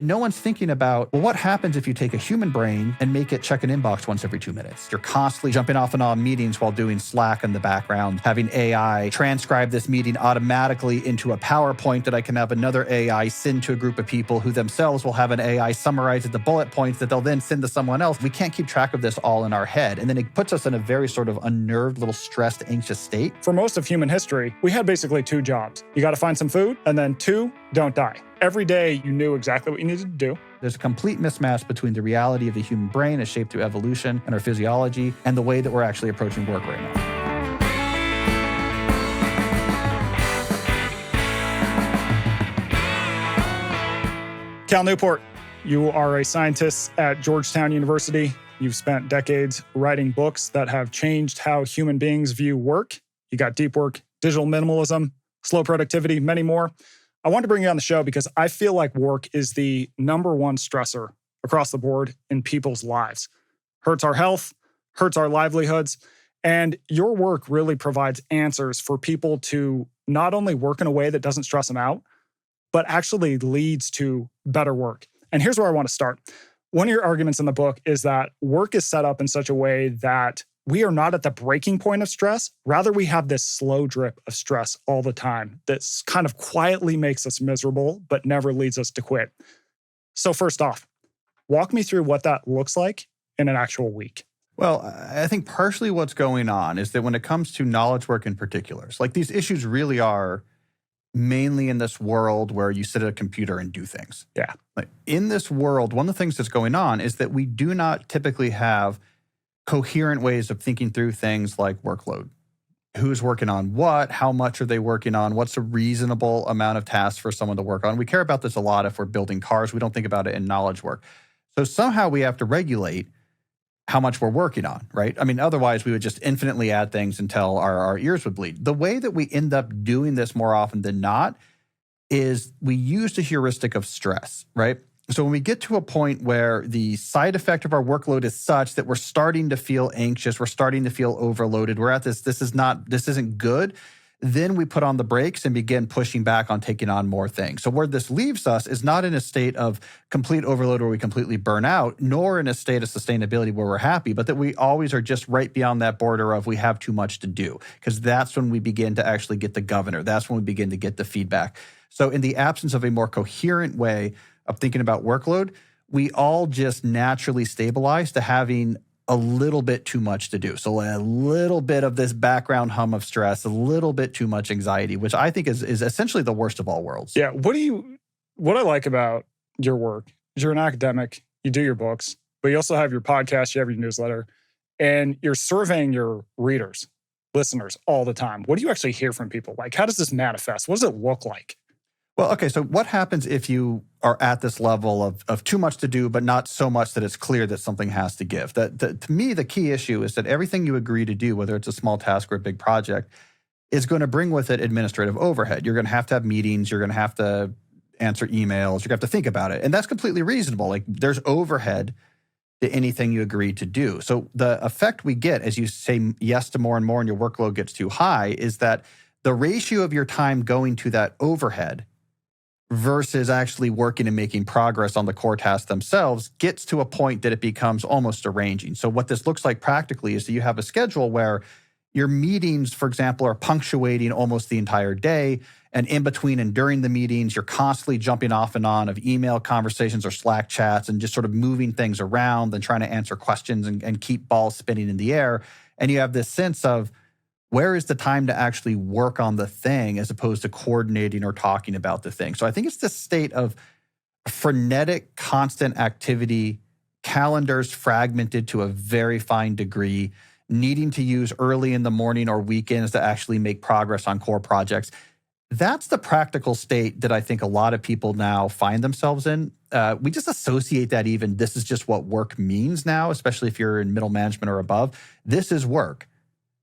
No one's thinking about, well, what happens if you take a human brain and make it check an inbox once every 2 minutes? You're constantly jumping off and on meetings while doing Slack in the background, having AI transcribe this meeting automatically into a PowerPoint that I can have another AI send to a group of people who themselves will have an AI summarize the bullet points that they'll then send to someone else. We can't keep track of this all in our head. And then it puts us in a very sort of unnerved, little stressed, anxious state. For most of human history, we had basically 2 jobs. You got to find some food, and then 2, don't die. Every day, you knew exactly what you needed to do. There's a complete mismatch between the reality of the human brain as shaped through evolution and our physiology and the way that we're actually approaching work right now. Cal Newport, you are a scientist at Georgetown University. You've spent decades writing books that have changed how human beings view work. You got Deep Work, Digital Minimalism, Slow Productivity, many more. I wanted to bring you on the show because I feel like work is the number one stressor across the board in people's lives. Hurts our health, hurts our livelihoods, and your work really provides answers for people to not only work in a way that doesn't stress them out, but actually leads to better work. And here's where I want to start. One of your arguments in the book is that work is set up in such a way that we are not at the breaking point of stress. Rather, we have this slow drip of stress all the time that kind of quietly makes us miserable, but never leads us to quit. So first off, walk me through what that looks like in an actual week. Well, I think partially what's going on is that when it comes to knowledge work in particular, like these issues really are mainly in this world where you sit at a computer and do things. Yeah. Like in this world, one of the things that's going on is that we do not typically have coherent ways of thinking through things like workload. Who's working on what? How much are they working on? What's a reasonable amount of tasks for someone to work on? We care about this a lot if we're building cars. We don't think about it in knowledge work. So somehow we have to regulate how much we're working on, right? I mean, otherwise we would just infinitely add things until our ears would bleed. The way that we end up doing this more often than not is we use the heuristic of stress, right? So when we get to a point where the side effect of our workload is such that we're starting to feel anxious, we're starting to feel overloaded, we're at this isn't good, then we put on the brakes and begin pushing back on taking on more things. So where this leaves us is not in a state of complete overload where we completely burn out, nor in a state of sustainability where we're happy, but that we always are just right beyond that border of we have too much to do, because that's when we begin to actually get the governor. That's when we begin to get the feedback. So in the absence of a more coherent way of thinking about workload, we all just naturally stabilize to having a little bit too much to do. So a little bit of this background hum of stress, a little bit too much anxiety, which I think is essentially the worst of all worlds. Yeah. What I like about your work is you're an academic, you do your books, but you also have your podcast, you have your newsletter, and you're surveying your readers, listeners all the time. What do you actually hear from people? Like, how does this manifest? What does it look like? Well, okay, so what happens if you are at this level of too much to do, but not so much that it's clear that something has to give? To me, the key issue is that everything you agree to do, whether it's a small task or a big project, is going to bring with it administrative overhead. You're going to have meetings, you're going to have to answer emails, you're going to have to think about it. And that's completely reasonable. Like, there's overhead to anything you agree to do. So the effect we get as you say yes to more and more and your workload gets too high is that the ratio of your time going to that overhead versus actually working and making progress on the core tasks themselves gets to a point that it becomes almost arranging. So what this looks like practically is that you have a schedule where your meetings, for example, are punctuating almost the entire day. And in between and during the meetings, you're constantly jumping off and on of email conversations or Slack chats and just sort of moving things around and trying to answer questions and keep balls spinning in the air. And you have this sense of, where is the time to actually work on the thing as opposed to coordinating or talking about the thing? So I think it's this state of frenetic, constant activity, calendars fragmented to a very fine degree, needing to use early in the morning or weekends to actually make progress on core projects. That's the practical state that I think a lot of people now find themselves in. We just associate that even this is just what work means now, especially if you're in middle management or above. This is work.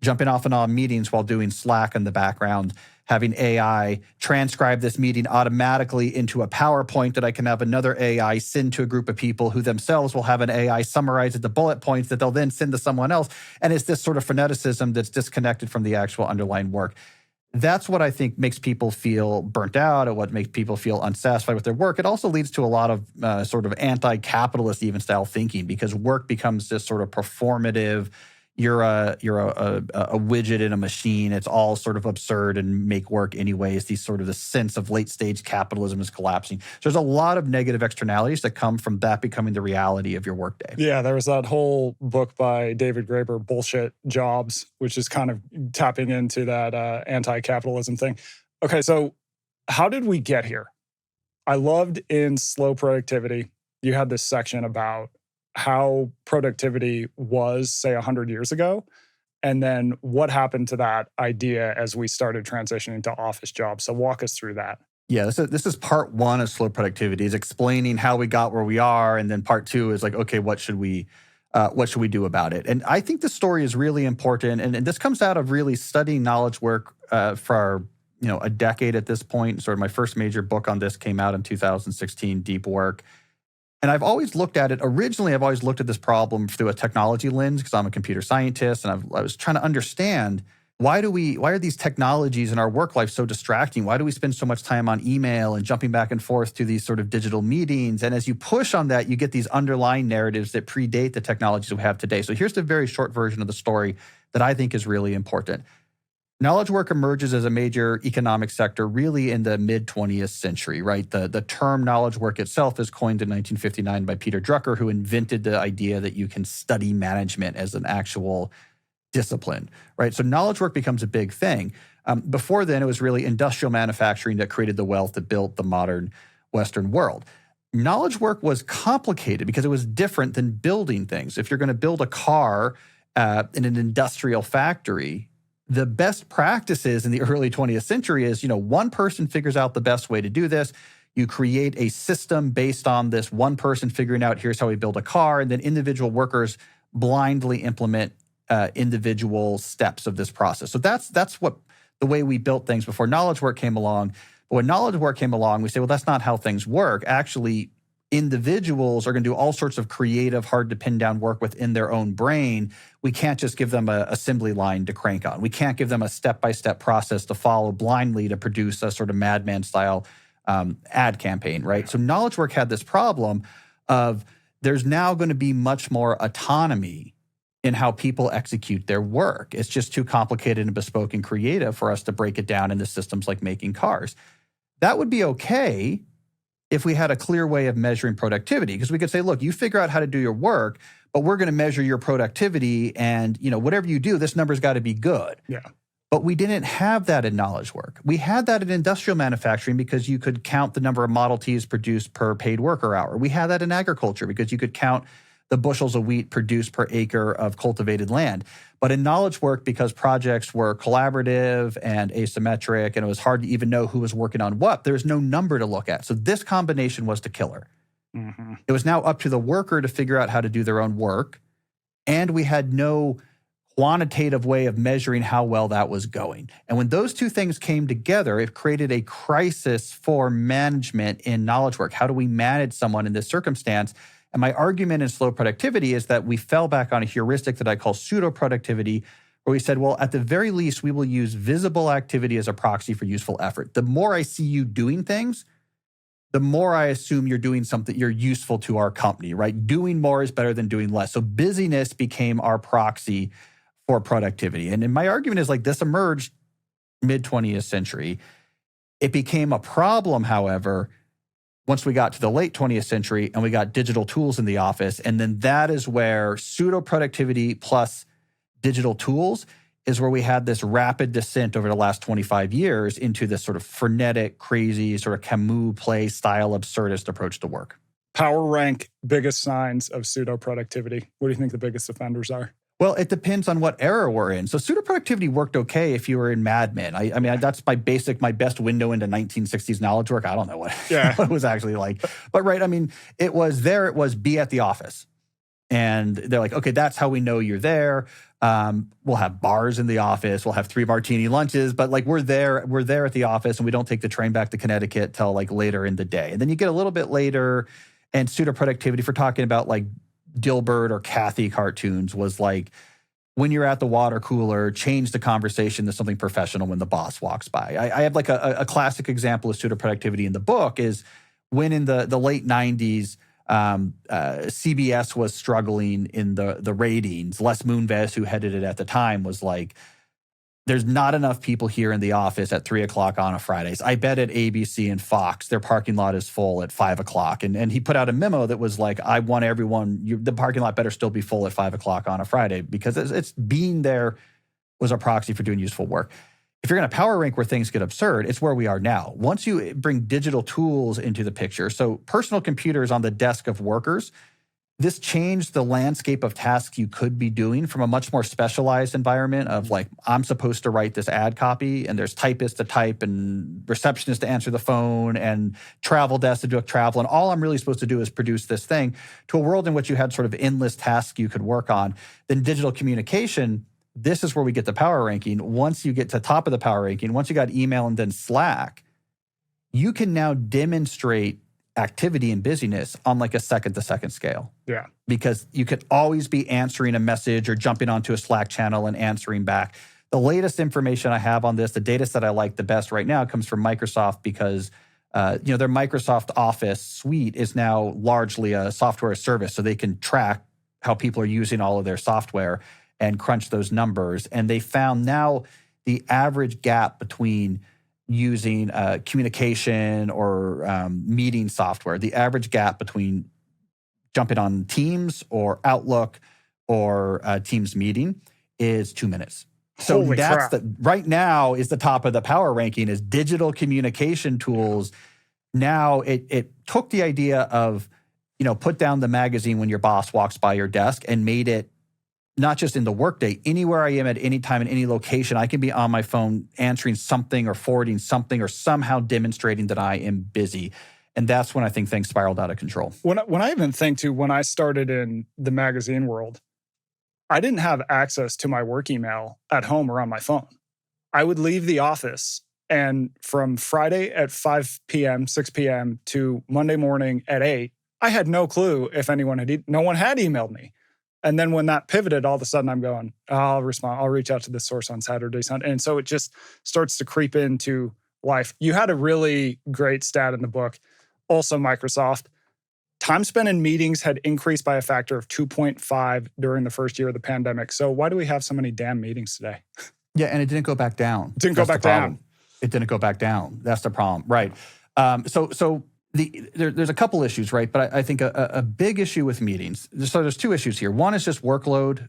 Jumping off and on meetings while doing Slack in the background, having AI transcribe this meeting automatically into a PowerPoint that I can have another AI send to a group of people who themselves will have an AI summarize the bullet points that they'll then send to someone else. And it's this sort of freneticism that's disconnected from the actual underlying work. That's what I think makes people feel burnt out, or what makes people feel unsatisfied with their work. It also leads to a lot of sort of anti-capitalist even style thinking, because work becomes this sort of performative. You're a widget in a machine. It's all sort of absurd and make work anyways. These sort of the sense of late stage capitalism is collapsing. So there's a lot of negative externalities that come from that becoming the reality of your workday. Yeah, there was that whole book by David Graeber, Bullshit Jobs, which is kind of tapping into that anti-capitalism thing. Okay, so how did we get here? I loved in Slow Productivity, you had this section about how productivity was, say, 100 years ago, and then what happened to that idea as we started transitioning to office jobs. So walk us through that. Yeah, this is part one of Slow Productivity, is explaining how we got where we are, and then part two is like, okay, what should we do about it? And I think the story is really important, and this comes out of really studying knowledge work for a decade at this point. Sort of my first major book on this came out in 2016, Deep Work. And I've always looked at it, originally I've always looked at this problem through a technology lens, because I'm a computer scientist, and I was trying to understand why are these technologies in our work life so distracting? Why do we spend so much time on email and jumping back and forth to these sort of digital meetings? And as you push on that, you get these underlying narratives that predate the technologies we have today. So here's the very short version of the story that I think is really important. Knowledge work emerges as a major economic sector really in the mid-20th century, right? The term knowledge work itself is coined in 1959 by Peter Drucker, who invented the idea that you can study management as an actual discipline, right? So knowledge work becomes a big thing. Before then, it was really industrial manufacturing that created the wealth that built the modern Western world. Knowledge work was complicated because it was different than building things. If you're going to build a car in an industrial factory, the best practices in the early 20th century is, one person figures out the best way to do this. You create a system based on this one person figuring out, here's how we build a car, and then individual workers blindly implement individual steps of this process. So that's what the way we built things before knowledge work came along. But when knowledge work came along, we say, well, that's not how things work. Actually, individuals are going to do all sorts of creative, hard to pin down work within their own brain. We can't just give them an assembly line to crank on. We can't give them a step-by-step process to follow blindly to produce a sort of madman style ad campaign, right? So knowledge work had this problem of there's now going to be much more autonomy in how people execute their work. It's just too complicated and bespoke and creative for us to break it down into systems like making cars. That would be okay if we had a clear way of measuring productivity, because we could say, look, you figure out how to do your work, but we're going to measure your productivity, and whatever you do, this number's got to be good. Yeah. But we didn't have that in knowledge work. We had that in industrial manufacturing because you could count the number of Model Ts produced per paid worker hour. We had that in agriculture because you could count the bushels of wheat produced per acre of cultivated land. But in knowledge work, because projects were collaborative and asymmetric, and it was hard to even know who was working on what, there's no number to look at. So this combination was the killer. Mm-hmm. It was now up to the worker to figure out how to do their own work, and we had no quantitative way of measuring how well that was going. And when those two things came together, it created a crisis for management in knowledge work. How do we manage someone in this circumstance? And my argument in Slow Productivity is that we fell back on a heuristic that I call pseudo-productivity, where we said, well, at the very least, we will use visible activity as a proxy for useful effort. The more I see you doing things, the more I assume you're doing something, you're useful to our company, right? Doing more is better than doing less. So busyness became our proxy for productivity. And my argument is like this emerged mid-20th century. It became a problem, however, once we got to the late 20th century and we got digital tools in the office. And then that is where pseudo-productivity plus digital tools is where we had this rapid descent over the last 25 years into this sort of frenetic, crazy, sort of Camus play style absurdist approach to work. Power rank biggest signs of pseudo-productivity. What do you think the biggest offenders are? Well, it depends on what era we're in. So pseudo-productivity worked okay if you were in Mad Men. I mean, that's my best window into 1960s knowledge work. I don't know what, what it was actually like. But right, I mean, it was be at the office. And they're like, okay, that's how we know you're there. We'll have bars in the office. We'll have 3 martini lunches. But like we're there at the office, and we don't take the train back to Connecticut till like later in the day. And then you get a little bit later, and pseudo-productivity, if we're talking about like Dilbert or Kathy cartoons, was like when you're at the water cooler, change the conversation to something professional when the boss walks by. I have like a classic example of pseudo productivity in the book is when in the late 90s, CBS was struggling in the ratings. Les Moonves, who headed it at the time, was like, there's not enough people here in the office at 3 o'clock on a Friday. I bet at ABC and Fox, their parking lot is full at 5 o'clock. And he put out a memo that was like, I want everyone, the parking lot better still be full at 5 o'clock on a Friday, because it's being there was a proxy for doing useful work. If you're going to power rank where things get absurd, it's where we are now. Once you bring digital tools into the picture, so personal computers on the desk of workers, this changed the landscape of tasks you could be doing from a much more specialized environment of like, I'm supposed to write this ad copy and there's typists to type and receptionists to answer the phone and travel desk to do travel. And all I'm really supposed to do is produce this thing, to a world in which you had sort of endless tasks you could work on. Then digital communication, this is where we get the power ranking. Once you get to top of the power ranking, once you got email and then Slack, you can now demonstrate activity and busyness on like a second-to-second scale. Yeah. Because you could always be answering a message or jumping onto a Slack channel and answering back. The latest information I have on this, the data set I like the best right now, comes from Microsoft because their Microsoft Office suite is now largely a software as service, so they can track how people are using all of their software and crunch those numbers. And they found now the average gap between using communication or meeting software, the average gap between jumping on Teams or Outlook or Teams meeting is 2 minutes. So Holy that's crap. right now is the top of the power ranking is digital communication tools. Now it took the idea of, put down the magazine when your boss walks by your desk and made it not just in the Workday, anywhere I am at any time in any location, I can be on my phone answering something or forwarding something or somehow demonstrating that I am busy. And that's when I think things spiraled out of control. When I even think to when I started in the magazine world, I didn't have access to my work email at home or on my phone. I would leave the office, and from Friday at 5 p.m., 6 p.m. to Monday morning at 8, I had no clue if no one had emailed me. And then when that pivoted, all of a sudden I'm going, I'll respond. I'll reach out to this source on Saturday, Sunday. And so it just starts to creep into life. You had a really great stat in the book. Also, Microsoft, time spent in meetings had increased by a factor of 2.5 during the first year of the pandemic. So why do we have so many damn meetings today? Yeah, and it didn't go back down. It didn't go back down. It didn't go back down. That's the problem. Right. There's a couple issues, right? But I think a big issue with meetings. So there's two issues here. One is just workload.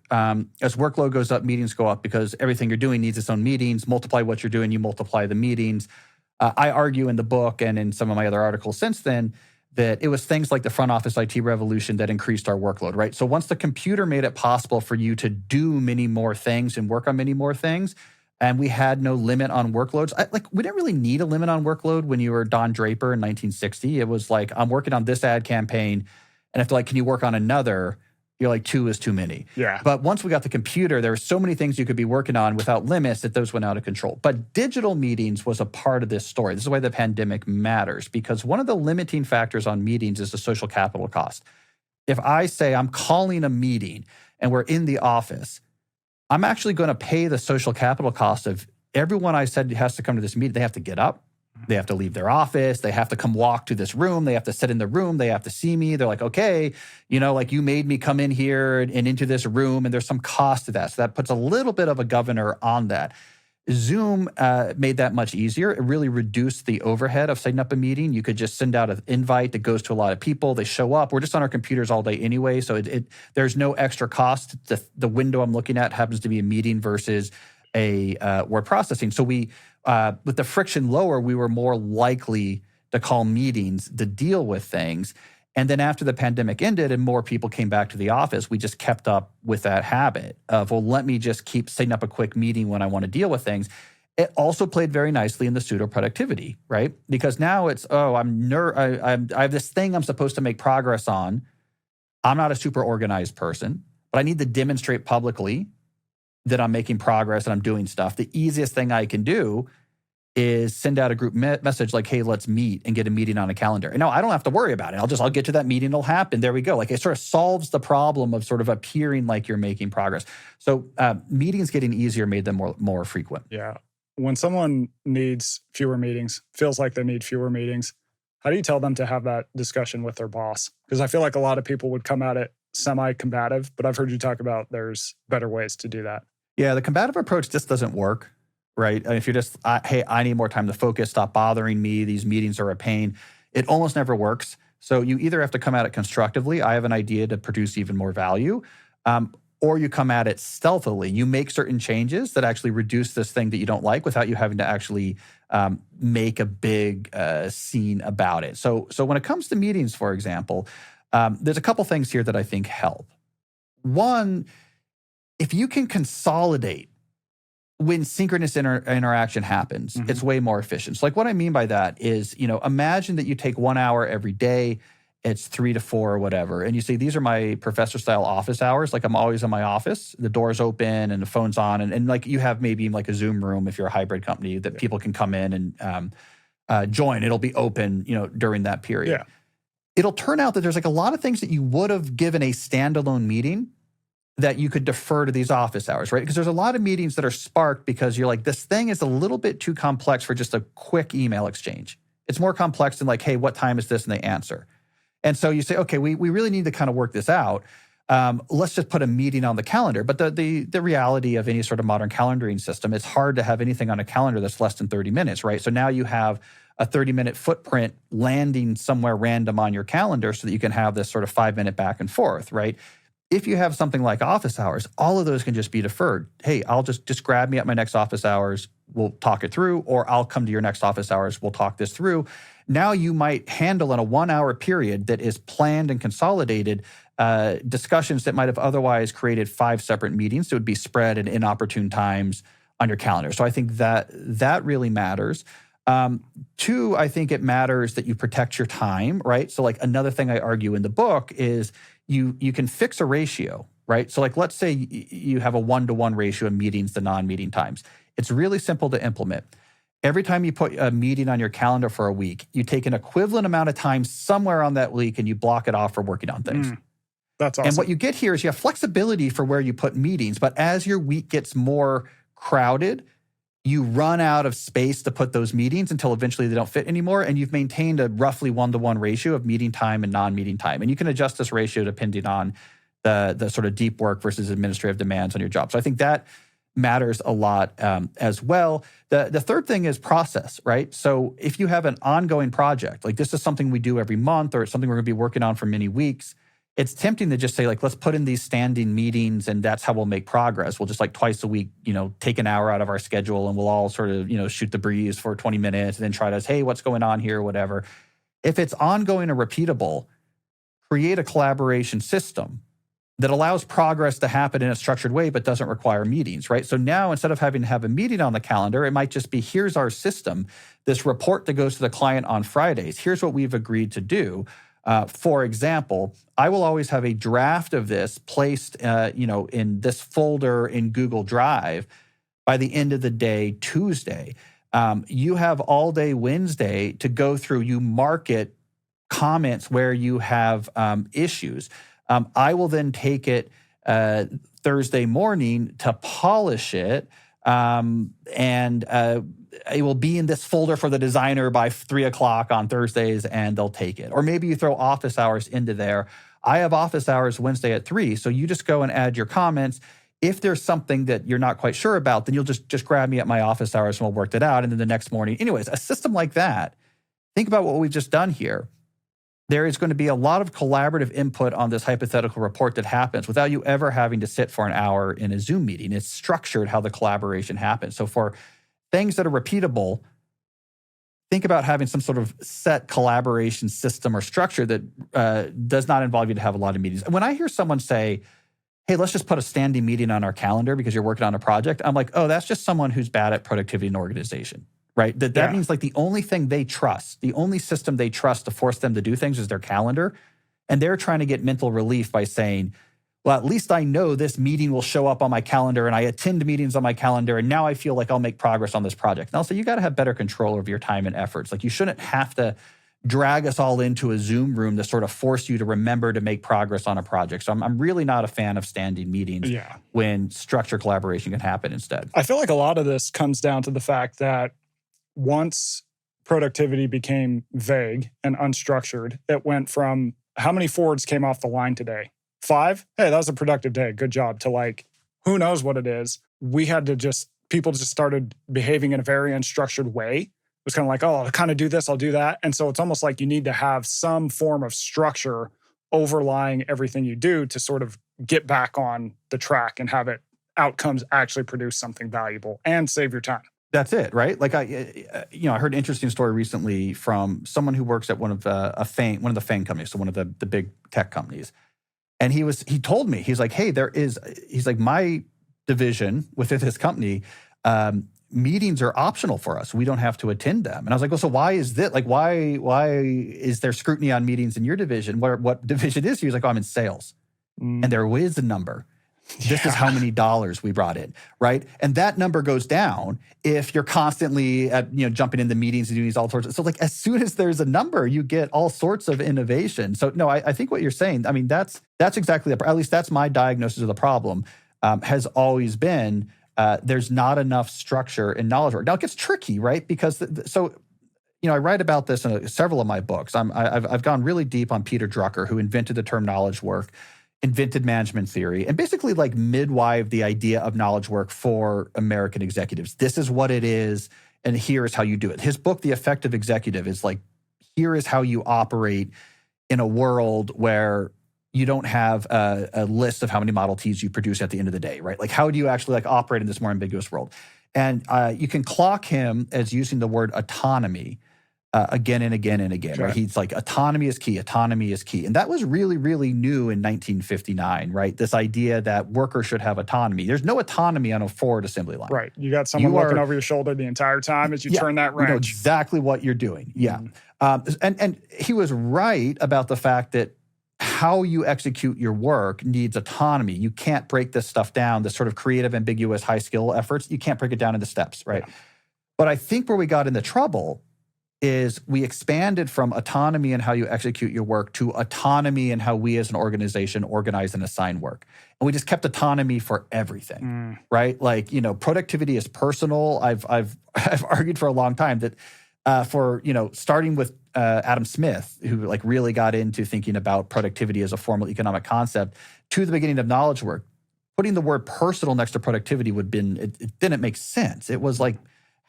As workload goes up, meetings go up because everything you're doing needs its own meetings. Multiply what you're doing, you multiply the meetings. I argue in the book and in some of my other articles since then that it was things like the front office IT revolution that increased our workload, right? So once the computer made it possible for you to do many more things and work on many more things, and we had no limit on workloads. We didn't really need a limit on workload when you were Don Draper in 1960. It was like, I'm working on this ad campaign, and if they're like, can you work on another? You're like, 2 is too many. Yeah. But once we got the computer, there were so many things you could be working on without limits that those went out of control. But digital meetings was a part of this story. This is why the pandemic matters, because one of the limiting factors on meetings is the social capital cost. If I say I'm calling a meeting and we're in the office, I'm actually going to pay the social capital cost of everyone I said has to come to this meeting. They have to get up. They have to leave their office. They have to come walk to this room. They have to sit in the room. They have to see me. They're like, okay, you made me come in here and into this room, and there's some cost to that. So that puts a little bit of a governor on that. Zoom made that much easier. It really reduced the overhead of setting up a meeting. You could just send out an invite that goes to a lot of people. They show up. We're just on our computers all day anyway, so there's no extra cost. The window I'm looking at happens to be a meeting versus a word processing. So we, with the friction lower, we were more likely to call meetings to deal with things. And then after the pandemic ended and more people came back to the office, we just kept up with that habit of, well, let me just keep setting up a quick meeting when I want to deal with things. It also played very nicely in the pseudo-productivity, right? Because now it's, I have this thing I'm supposed to make progress on. I'm not a super organized person, but I need to demonstrate publicly that I'm making progress and I'm doing stuff. The easiest thing I can do is send out a group message like, hey, let's meet and get a meeting on a calendar. And no, I don't have to worry about it. I'll get to that meeting. It'll happen. There we go. Like it sort of solves the problem of sort of appearing like you're making progress. So meetings getting easier made them more frequent. Yeah. When someone needs fewer meetings, feels like they need fewer meetings, how do you tell them to have that discussion with their boss? Because I feel like a lot of people would come at it semi-combative, but I've heard you talk about there's better ways to do that. Yeah, the combative approach just doesn't work, right? If you're just, hey, I need more time to focus, stop bothering me, these meetings are a pain, it almost never works. So you either have to come at it constructively, I have an idea to produce even more value, or you come at it stealthily. You make certain changes that actually reduce this thing that you don't like without you having to actually make a big scene about it. So when it comes to meetings, for example, there's a couple things here that I think help. One, if you can consolidate when synchronous interaction happens, it's way more efficient. So like what I mean by that is, imagine that you take 1 hour every day, it's 3 to 4 or whatever, and you say, these are my professor-style office hours. Like I'm always in my office, the door's open and the phone's on, and like you have maybe like a Zoom room if you're a hybrid company that people can come in and join. It'll be open, during that period. Yeah. It'll turn out that there's like a lot of things that you would have given a standalone meeting that you could defer to these office hours, right? Because there's a lot of meetings that are sparked because you're like, this thing is a little bit too complex for just a quick email exchange. It's more complex than like, hey, what time is this? And they answer. And so you say, okay, we really need to kind of work this out. Let's just put a meeting on the calendar. But the reality of any sort of modern calendaring system, it's hard to have anything on a calendar that's less than 30 minutes, right? So now you have a 30-minute footprint landing somewhere random on your calendar so that you can have this sort of 5-minute back and forth, right? If you have something like office hours, all of those can just be deferred. Hey, I'll just grab me at my next office hours, we'll talk it through, or I'll come to your next office hours, we'll talk this through. Now you might handle in a 1 hour period that is planned and consolidated discussions that might have otherwise created 5 separate meetings. So it would be spread at inopportune times on your calendar. So I think that really matters. 2, I think it matters that you protect your time, right? So like another thing I argue in the book is you can fix a ratio, right? So like let's say you have a 1-to-1 ratio of meetings to non-meeting times. It's really simple to implement. Every time you put a meeting on your calendar for a week, you take an equivalent amount of time somewhere on that week and you block it off for working on things. That's awesome. And what you get here is you have flexibility for where you put meetings, but as your week gets more crowded, you run out of space to put those meetings until eventually they don't fit anymore, and you've maintained a roughly 1-to-1 ratio of meeting time and non-meeting time. And you can adjust this ratio depending on the sort of deep work versus administrative demands on your job. So I think that matters a lot as well. The third thing is process, right? So if you have an ongoing project, like this is something we do every month or it's something we're going to be working on for many weeks, it's tempting to just say like, let's put in these standing meetings and that's how we'll make progress. We'll just like twice a week, take an hour out of our schedule and we'll all sort of, shoot the breeze for 20 minutes and then try to say, hey, what's going on here, whatever. If it's ongoing or repeatable, create a collaboration system that allows progress to happen in a structured way but doesn't require meetings, right? So now instead of having to have a meeting on the calendar, it might just be, here's our system, this report that goes to the client on Fridays. Here's what we've agreed to do. For example, I will always have a draft of this placed, in this folder in Google Drive by the end of the day, Tuesday. You have all day Wednesday to go through. You mark it comments where you have issues. I will then take it Thursday morning to polish it, and it will be in this folder for the designer by 3 o'clock on Thursdays, and they'll take it. Or maybe you throw office hours into there. I have office hours Wednesday at 3, so you just go and add your comments. If there's something that you're not quite sure about, then you'll just grab me at my office hours and we'll work it out. And then the next morning, anyways, a system like that, think about what we've just done here. There is going to be a lot of collaborative input on this hypothetical report that happens without you ever having to sit for an hour in a Zoom meeting. It's structured how the collaboration happens. So for things that are repeatable, think about having some sort of set collaboration system or structure that does not involve you to have a lot of meetings. When I hear someone say, hey, let's just put a standing meeting on our calendar because you're working on a project, I'm like, oh, that's just someone who's bad at productivity and organization. Right? That means like the only thing they trust, the only system they trust to force them to do things is their calendar. And they're trying to get mental relief by saying, well, at least I know this meeting will show up on my calendar and I attend meetings on my calendar and now I feel like I'll make progress on this project. And also, you got to have better control over your time and efforts. Like, you shouldn't have to drag us all into a Zoom room to sort of force you to remember to make progress on a project. So I'm really not a fan of standing meetings when structured collaboration can happen instead. I feel like a lot of this comes down to the fact that once productivity became vague and unstructured, it went from how many Fords came off the line today? 5? Hey, that was a productive day. Good job. To like, who knows what it is. People just started behaving in a very unstructured way. It was kind of like, oh, I'll kind of do this, I'll do that. And so it's almost like you need to have some form of structure overlying everything you do to sort of get back on the track and have outcomes actually produce something valuable and save your time. That's it, right? Like, I heard an interesting story recently from someone who works at one of the FANG companies, so one of the big tech companies. And he told me, he's like, hey, he's like, my division within this company, meetings are optional for us. We don't have to attend them. And I was like, well, so why is that? Like, why is there scrutiny on meetings in your division? What division is he? He was like, oh, I'm in sales. And there is a number. This is how many dollars we brought in, right? And that number goes down if you're constantly jumping into meetings and doing all sorts of. So like, as soon as there's a number, you get all sorts of innovation. So no, I think what you're saying, I mean, that's exactly, at least that's my diagnosis of the problem, has always been there's not enough structure in knowledge work. Now it gets tricky, right? Because I write about this in several of my books. I've gone really deep on Peter Drucker, who invented the term knowledge work, invented management theory, and basically like midwived the idea of knowledge work for American executives. This is what it is, and here is how you do it. His book, The Effective Executive, is like, here is how you operate in a world where you don't have a list of how many Model Ts you produce at the end of the day, right? Like, how do you actually like operate in this more ambiguous world? And you can clock him as using the word autonomy again and again and again, right? He's like, autonomy is key, autonomy is key. And that was really, really new in 1959, right? This idea that workers should have autonomy. There's no autonomy on a Ford assembly line. Right. You got someone looking over your shoulder the entire time as you turn that wrench. You know exactly what you're doing. Yeah. And he was right about the fact that how you execute your work needs autonomy. You can't break this stuff down, this sort of creative, ambiguous, high-skill efforts. You can't break it down into steps, right? Yeah. But I think where we got into trouble is we expanded from autonomy in how you execute your work to autonomy in how we as an organization organize and assign work. And we just kept autonomy for everything, right? Like, productivity is personal. I've argued for a long time that starting with Adam Smith, who like really got into thinking about productivity as a formal economic concept, to the beginning of knowledge work, putting the word personal next to productivity it didn't make sense. It was like,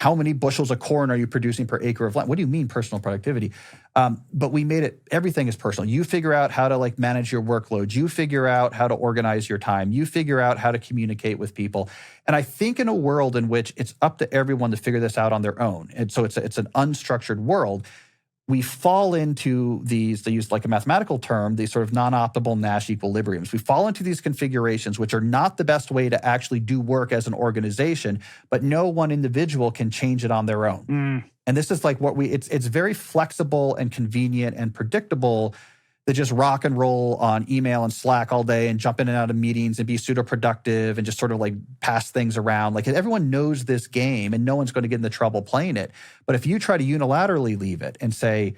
how many bushels of corn are you producing per acre of land? What do you mean personal productivity? But we made it, everything is personal. You figure out how to like manage your workload. You figure out how to organize your time. You figure out how to communicate with people. And I think in a world in which it's up to everyone to figure this out on their own, and so it's an unstructured world, we fall into these, they use like a mathematical term, these sort of non-optimal Nash equilibriums. We fall into these configurations, which are not the best way to actually do work as an organization, but no one individual can change it on their own. And this is like it's very flexible and convenient and predictable to just rock and roll on email and Slack all day and jump in and out of meetings and be pseudo-productive and just sort of like pass things around. Like, everyone knows this game and no one's going to get into trouble playing it. But if you try to unilaterally leave it and say,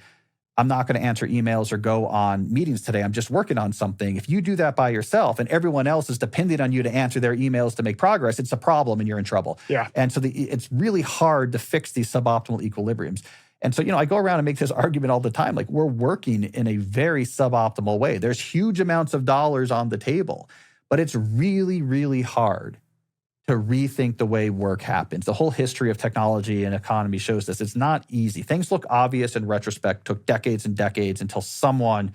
I'm not going to answer emails or go on meetings today, I'm just working on something. If you do that by yourself and everyone else is depending on you to answer their emails to make progress, it's a problem and you're in trouble. Yeah. And so it's really hard to fix these suboptimal equilibriums. And so, I go around and make this argument all the time. Like, we're working in a very suboptimal way. There's huge amounts of dollars on the table, but it's really, really hard to rethink the way work happens. The whole history of technology and economy shows this. It's not easy. Things look obvious in retrospect, took decades and decades until someone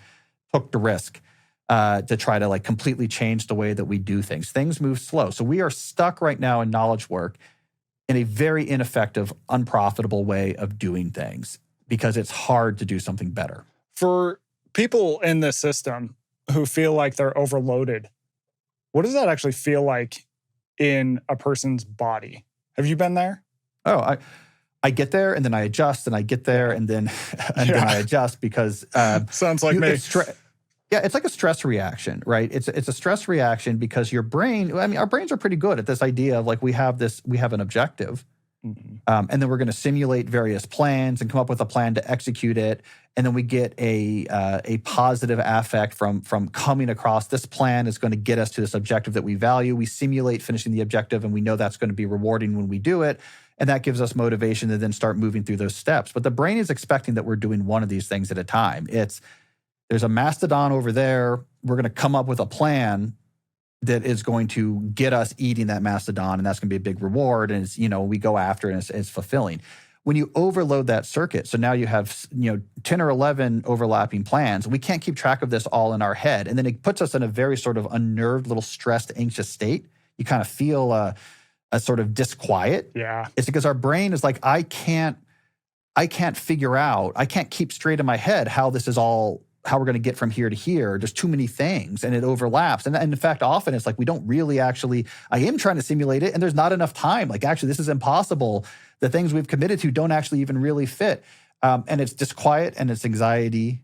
took the risk to try to like completely change the way that we do things. Things move slow. So we are stuck right now in knowledge work in a very ineffective, unprofitable way of doing things because it's hard to do something better. For people in this system who feel like they're overloaded, what does that actually feel like in a person's body? Have you been there? Oh, I get there and then I adjust and I get there and then then I adjust because sounds like me. Yeah, it's like a stress reaction, right? It's a stress reaction because your brain, I mean, our brains are pretty good at this idea of like we have an objective, and then we're going to simulate various plans and come up with a plan to execute it, and then we get a positive affect from coming across this plan is going to get us to this objective that we value. We simulate finishing the objective, and we know that's going to be rewarding when we do it, and that gives us motivation to then start moving through those steps. But the brain is expecting that we're doing one of these things at a time. There's a mastodon over there. We're going to come up with a plan that is going to get us eating that mastodon, and that's going to be a big reward. And it's, we go after it, and it's fulfilling. When you overload that circuit, so now you have 10 or 11 overlapping plans. We can't keep track of this all in our head, and then it puts us in a very sort of unnerved, little stressed, anxious state. You kind of feel a sort of disquiet. Yeah, it's because our brain is like, I can't figure out. I can't keep straight in my head how this is all. How we're going to get from here to here. There's too many things and it overlaps. And in fact, often it's like we don't really actually, I am trying to simulate it and there's not enough time. Like actually, this is impossible. The things we've committed to don't actually even really fit. And it's disquiet and it's anxiety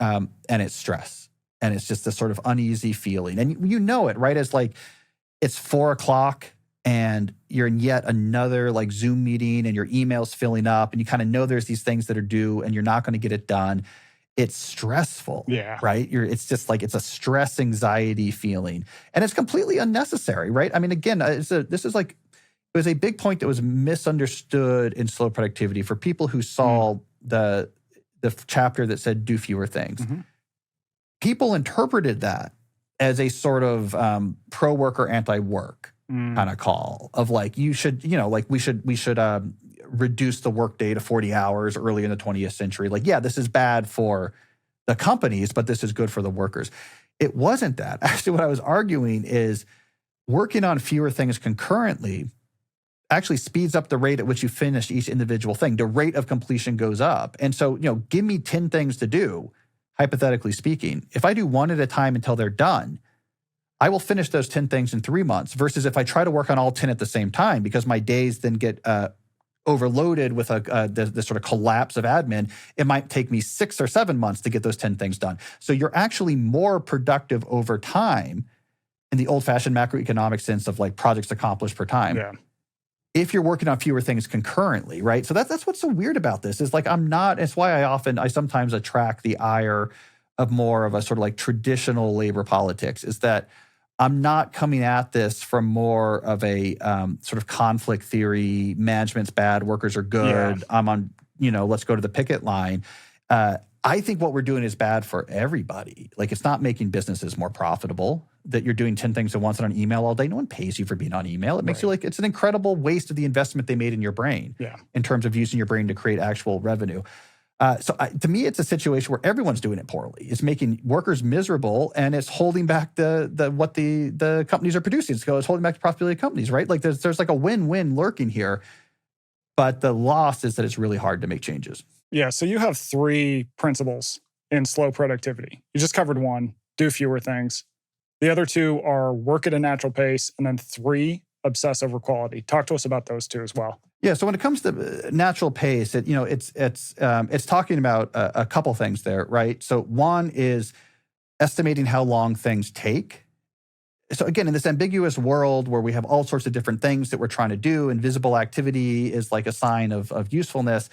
and it's stress. And it's just this sort of uneasy feeling. And you know it, right? It's like it's 4:00 and you're in yet another like Zoom meeting and your email's filling up and you kind of know there's these things that are due and you're not going to get it done. It's stressful, right? It's just like it's a stress anxiety feeling, and it's completely unnecessary, right? I mean, again, it was a big point that was misunderstood in slow productivity for people who saw the chapter that said do fewer things. Mm-hmm. People interpreted that as a sort of pro-work or anti-work kind of call of like you should, we should reduce the workday to 40 hours early in the 20th century. Like, yeah, this is bad for the companies, but this is good for the workers. It wasn't that. Actually, what I was arguing is working on fewer things concurrently actually speeds up the rate at which you finish each individual thing. The rate of completion goes up. And so, give me 10 things to do, hypothetically speaking. If I do one at a time until they're done, I will finish those 10 things in 3 months versus if I try to work on all 10 at the same time because my days then get overloaded with the sort of collapse of admin, it might take me 6 or 7 months to get those 10 things done. So you're actually more productive over time in the old-fashioned macroeconomic sense of like projects accomplished per time. Yeah. If you're working on fewer things concurrently, right? So that's what's so weird about this is like it's why I sometimes attract the ire of more of a sort of like traditional labor politics is that I'm not coming at this from more of a sort of conflict theory, management's bad, workers are good, yeah. I'm on, let's go to the picket line. I think what we're doing is bad for everybody. Like it's not making businesses more profitable that you're doing 10 things at once on email all day. No one pays you for being on email. It makes you like, it's an incredible waste of the investment they made in your brain in terms of using your brain to create actual revenue. To me, it's a situation where everyone's doing it poorly. It's making workers miserable, and it's holding back what the companies are producing. It's holding back the profitability of companies, right? Like there's like a win-win lurking here, but the loss is that it's really hard to make changes. Yeah, so you have 3 principles in slow productivity. You just covered one, do fewer things. The other 2 are work at a natural pace, and then 3, obsess over quality. Talk to us about those 2 as well. Yeah, so when it comes to natural pace, it's talking about a couple things there, right? So one is estimating how long things take. So again, in this ambiguous world where we have all sorts of different things that we're trying to do, invisible activity is like a sign of usefulness.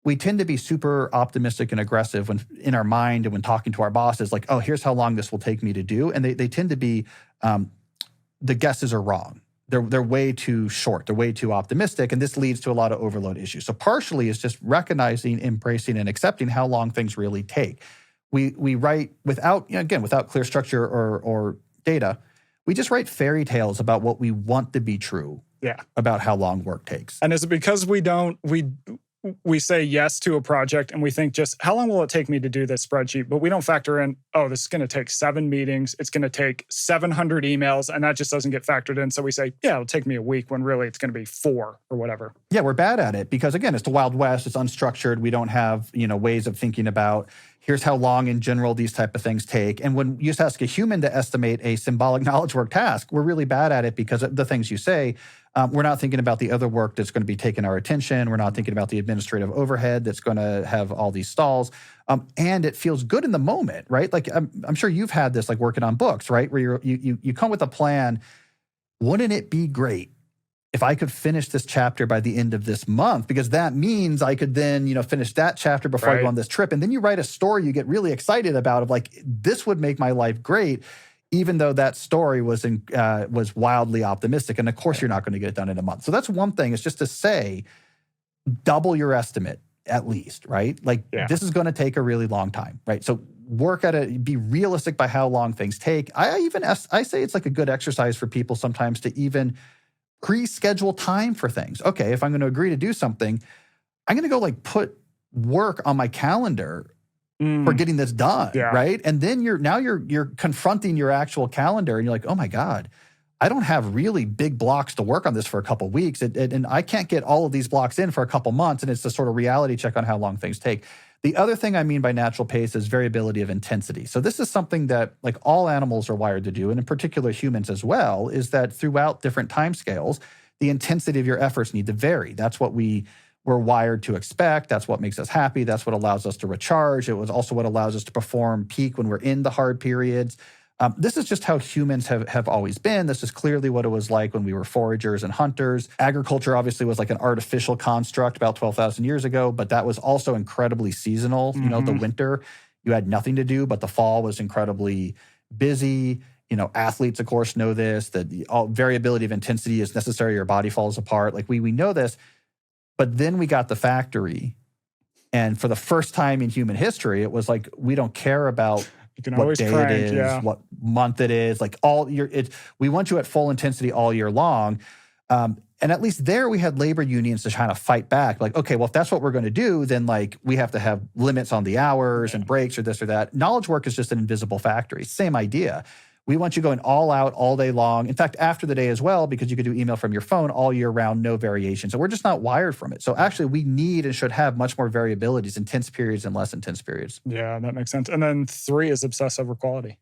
We tend to be super optimistic and aggressive when in our mind and when talking to our bosses, like, oh, here's how long this will take me to do. And they tend to be, the guesses are wrong. They're way too short. They're way too optimistic, and this leads to a lot of overload issues. So partially it's just recognizing, embracing, and accepting how long things really take. We write without clear structure or data. We just write fairy tales about what we want to be true about how long work takes. And is it because we say yes to a project and we think just how long will it take me to do this spreadsheet? But we don't factor in, this is going to take 7 meetings. It's going to take 700 emails. And that just doesn't get factored in. So we say, it'll take me a week when really it's going to be 4 or whatever. Yeah, we're bad at it because again, it's the Wild West. It's unstructured. We don't have, ways of thinking about Here's how long in general these type of things take. And when you just ask a human to estimate a symbolic knowledge work task, we're really bad at it because of the things you say. We're not thinking about the other work that's going to be taking our attention. We're not thinking about the administrative overhead that's going to have all these stalls. And it feels good in the moment, right? Like I'm sure you've had this, like working on books, right? Where you come with a plan. Wouldn't it be great if I could finish this chapter by the end of this month? Because that means I could then, finish that chapter before I go on this trip. And then you write a story you get really excited about of like, this would make my life great, even though that story was wildly optimistic. And of course, you're not going to get it done in a month. So that's one thing, is just to say, double your estimate at least, right? Like this is going to take a really long time, right? So work at it, be realistic by how long things take. I say it's like a good exercise for people sometimes to even pre-schedule time for things. Okay, if I'm going to agree to do something, I'm going to go like put work on my calendar for getting this done, right? And then you're confronting your actual calendar, and you're like, oh my God, I don't have really big blocks to work on this for a couple weeks, and I can't get all of these blocks in for a couple months, and it's a sort of reality check on how long things take. The other thing I mean by natural pace is variability of intensity. So this is something that like all animals are wired to do, and in particular humans as well, is that throughout different timescales, the intensity of your efforts need to vary. That's what we're wired to expect. That's what makes us happy. That's what allows us to recharge. It was also what allows us to perform peak when we're in the hard periods. This is just how humans have always been. This is clearly what it was like when we were foragers and hunters. Agriculture obviously was like an artificial construct about 12,000 years ago, but that was also incredibly seasonal. The winter, you had nothing to do, but the fall was incredibly busy. Athletes, of course, know this, that all variability of intensity is necessary. Your body falls apart. Like we know this, but then we got the factory. And for the first time in human history, it was like, we don't care about what day it is, what month it is, like we want you at full intensity all year long. And at least there we had labor unions to kind of fight back. Like, okay, well, if that's what we're going to do, then like we have to have limits on the hours and breaks or this or that. Knowledge work is just an invisible factory. Same idea. We want you going all out all day long. In fact, after the day as well, because you could do email from your phone all year round, no variation. So we're just not wired from it. So actually we need and should have much more variabilities, intense periods and less intense periods. Yeah, that makes sense. And then 3 is obsess over quality.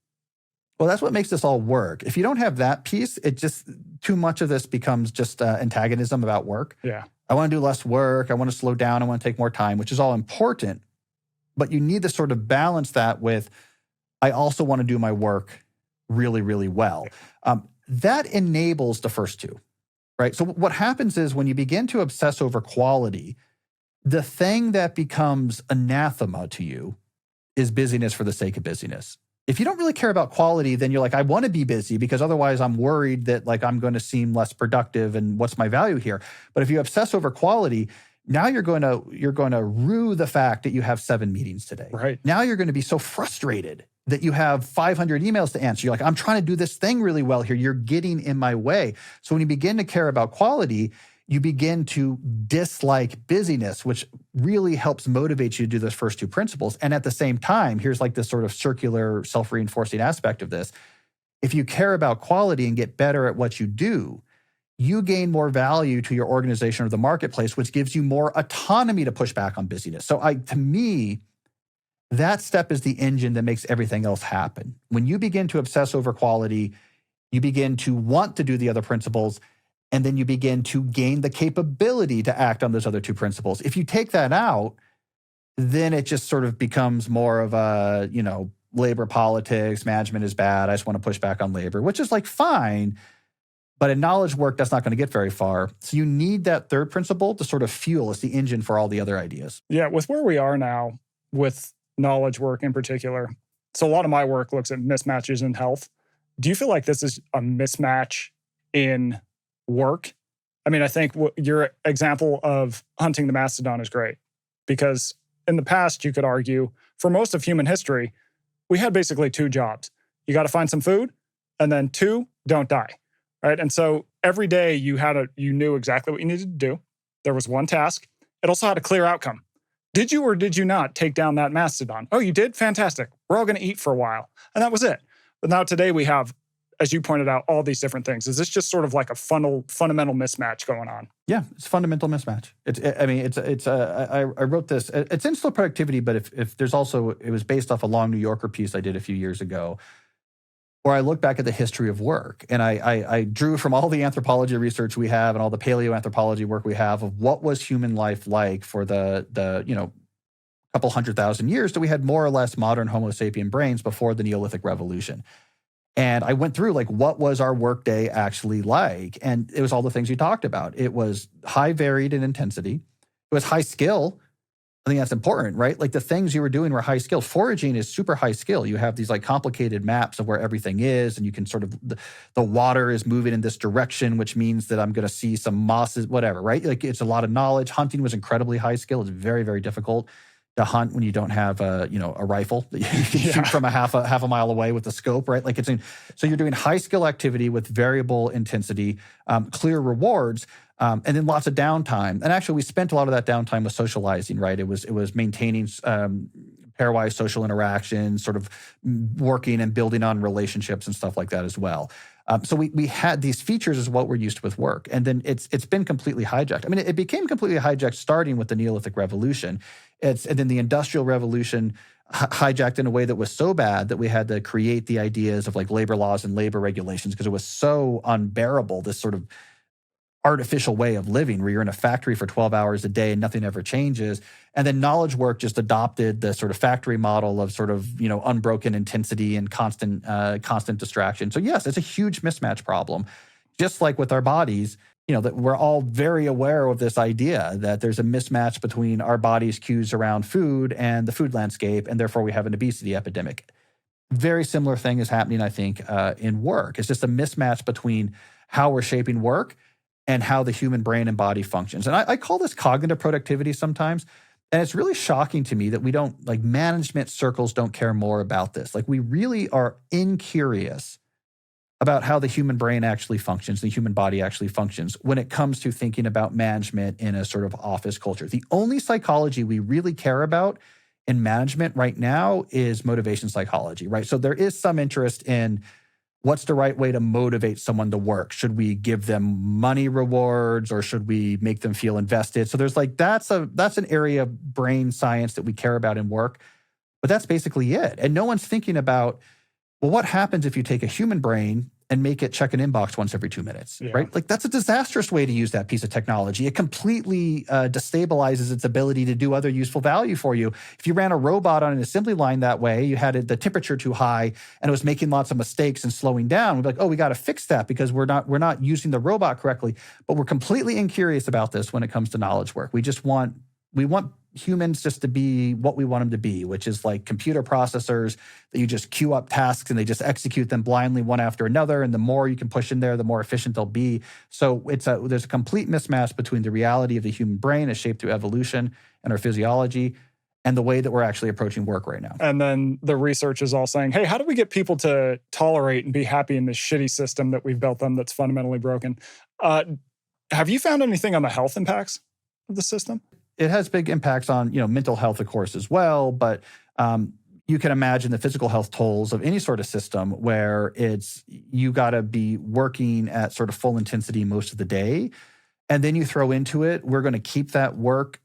Well, that's what makes this all work. If you don't have that piece, it just, too much of this becomes just antagonism about work. Yeah. I want to do less work. I want to slow down. I want to take more time, which is all important. But you need to sort of balance that with, I also want to do my work really, really well. That enables the first two, right? So what happens is when you begin to obsess over quality, the thing that becomes anathema to you is busyness for the sake of busyness. If you don't really care about quality, then you're like, I want to be busy because otherwise I'm worried that like I'm going to seem less productive and what's my value here. But if you obsess over quality, now you're going to rue the fact that you have 7 meetings today. Right. Now you're going to be so frustrated that you have 500 emails to answer. You're like, I'm trying to do this thing really well here. You're getting in my way. So when you begin to care about quality, you begin to dislike busyness, which really helps motivate you to do those first 2 principles. And at the same time, here's like this sort of circular self-reinforcing aspect of this. If you care about quality and get better at what you do, you gain more value to your organization or the marketplace, which gives you more autonomy to push back on busyness. So to me, that step is the engine that makes everything else happen. When you begin to obsess over quality, you begin to want to do the other principles, and then you begin to gain the capability to act on those other 2 principles. If you take that out, then it just sort of becomes more of a, labor politics, management is bad, I just want to push back on labor, which is like fine, but in knowledge work, that's not going to get very far. So you need that 3rd principle to sort of fuel as the engine for all the other ideas. Yeah, with where we are now, with knowledge work in particular. So a lot of my work looks at mismatches in health. Do you feel like this is a mismatch in work? I mean, I think your example of hunting the mastodon is great because in the past, you could argue for most of human history, we had basically 2 jobs. You got to find some food, and then 2, don't die, right? And so every day you knew exactly what you needed to do. There was one task. It also had a clear outcome. Did you or did you not take down that mastodon? Oh, you did? Fantastic. We're all going to eat for a while. And that was it. But now today we have as you pointed out, all these different things? Is this just sort of like a fundamental mismatch going on? Yeah, it's a fundamental mismatch. I wrote this. It's in Slow Productivity, but if there's also, it was based off a long New Yorker piece I did a few years ago, where I look back at the history of work, and I drew from all the anthropology research we have and all the paleoanthropology work we have of what was human life like for the couple 100,000 years that we had more or less modern Homo sapien brains before the Neolithic Revolution. And I went through like, what was our workday actually like? And it was all the things you talked about. It was high varied in intensity. It was high skill. I think that's important, right? Like the things you were doing were high skill. Foraging is super high skill. You have these like complicated maps of where everything is, and you can sort of, the water is moving in this direction, which means that I'm going to see some mosses, whatever, right? Like it's a lot of knowledge. Hunting was incredibly high skill. It's very, very difficult to hunt when you don't have a rifle that you can shoot from a half a mile away with a scope, right? Like so you're doing high skill activity with variable intensity, clear rewards, and then lots of downtime. And actually, we spent a lot of that downtime with socializing, right? It was maintaining pairwise social interactions, sort of working and building on relationships and stuff like that as well. So we had these features as what we're used to with work. And then it's been completely hijacked. I mean, it became completely hijacked starting with the Neolithic Revolution. And then the Industrial Revolution hijacked in a way that was so bad that we had to create the ideas of like labor laws and labor regulations because it was so unbearable, this sort of artificial way of living where you're in a factory for 12 hours a day and nothing ever changes. And then knowledge work just adopted the sort of factory model of sort of, unbroken intensity and constant distraction. So yes, it's a huge mismatch problem. Just like with our bodies, that we're all very aware of this idea that there's a mismatch between our body's cues around food and the food landscape, and therefore we have an obesity epidemic. Very similar thing is happening, I think, in work. It's just a mismatch between how we're shaping work and how the human brain and body functions. And I call this cognitive productivity sometimes. And it's really shocking to me that we don't, like management circles don't care more about this. Like we really are incurious about how the human brain actually functions, the human body actually functions when it comes to thinking about management in a sort of office culture. The only psychology we really care about in management right now is motivation psychology, right? So there is some interest in what's the right way to motivate someone to work? Should we give them money rewards or should we make them feel invested? So there's like, that's an area of brain science that we care about in work, but that's basically it. And no one's thinking about, well, what happens if you take a human brain and make it check an inbox once every 2 minutes, right? Like that's a disastrous way to use that piece of technology. It completely destabilizes its ability to do other useful value for you. If you ran a robot on an assembly line that way, you had the temperature too high and it was making lots of mistakes and slowing down, we'd be like, oh, we got to fix that because we're not using the robot correctly. But we're completely incurious about this when it comes to knowledge work. We want humans just to be what we want them to be, which is like computer processors that you just queue up tasks and they just execute them blindly one after another. And the more you can push in there, the more efficient they'll be. So there's a complete mismatch between the reality of the human brain as shaped through evolution and our physiology and the way that we're actually approaching work right now. And then the research is all saying, hey, how do we get people to tolerate and be happy in this shitty system that we've built them that's fundamentally broken? Have you found anything on the health impacts of the system? It has big impacts on, mental health, of course, as well. But you can imagine the physical health tolls of any sort of system where you got to be working at sort of full intensity most of the day. And then you throw into it, we're going to keep that work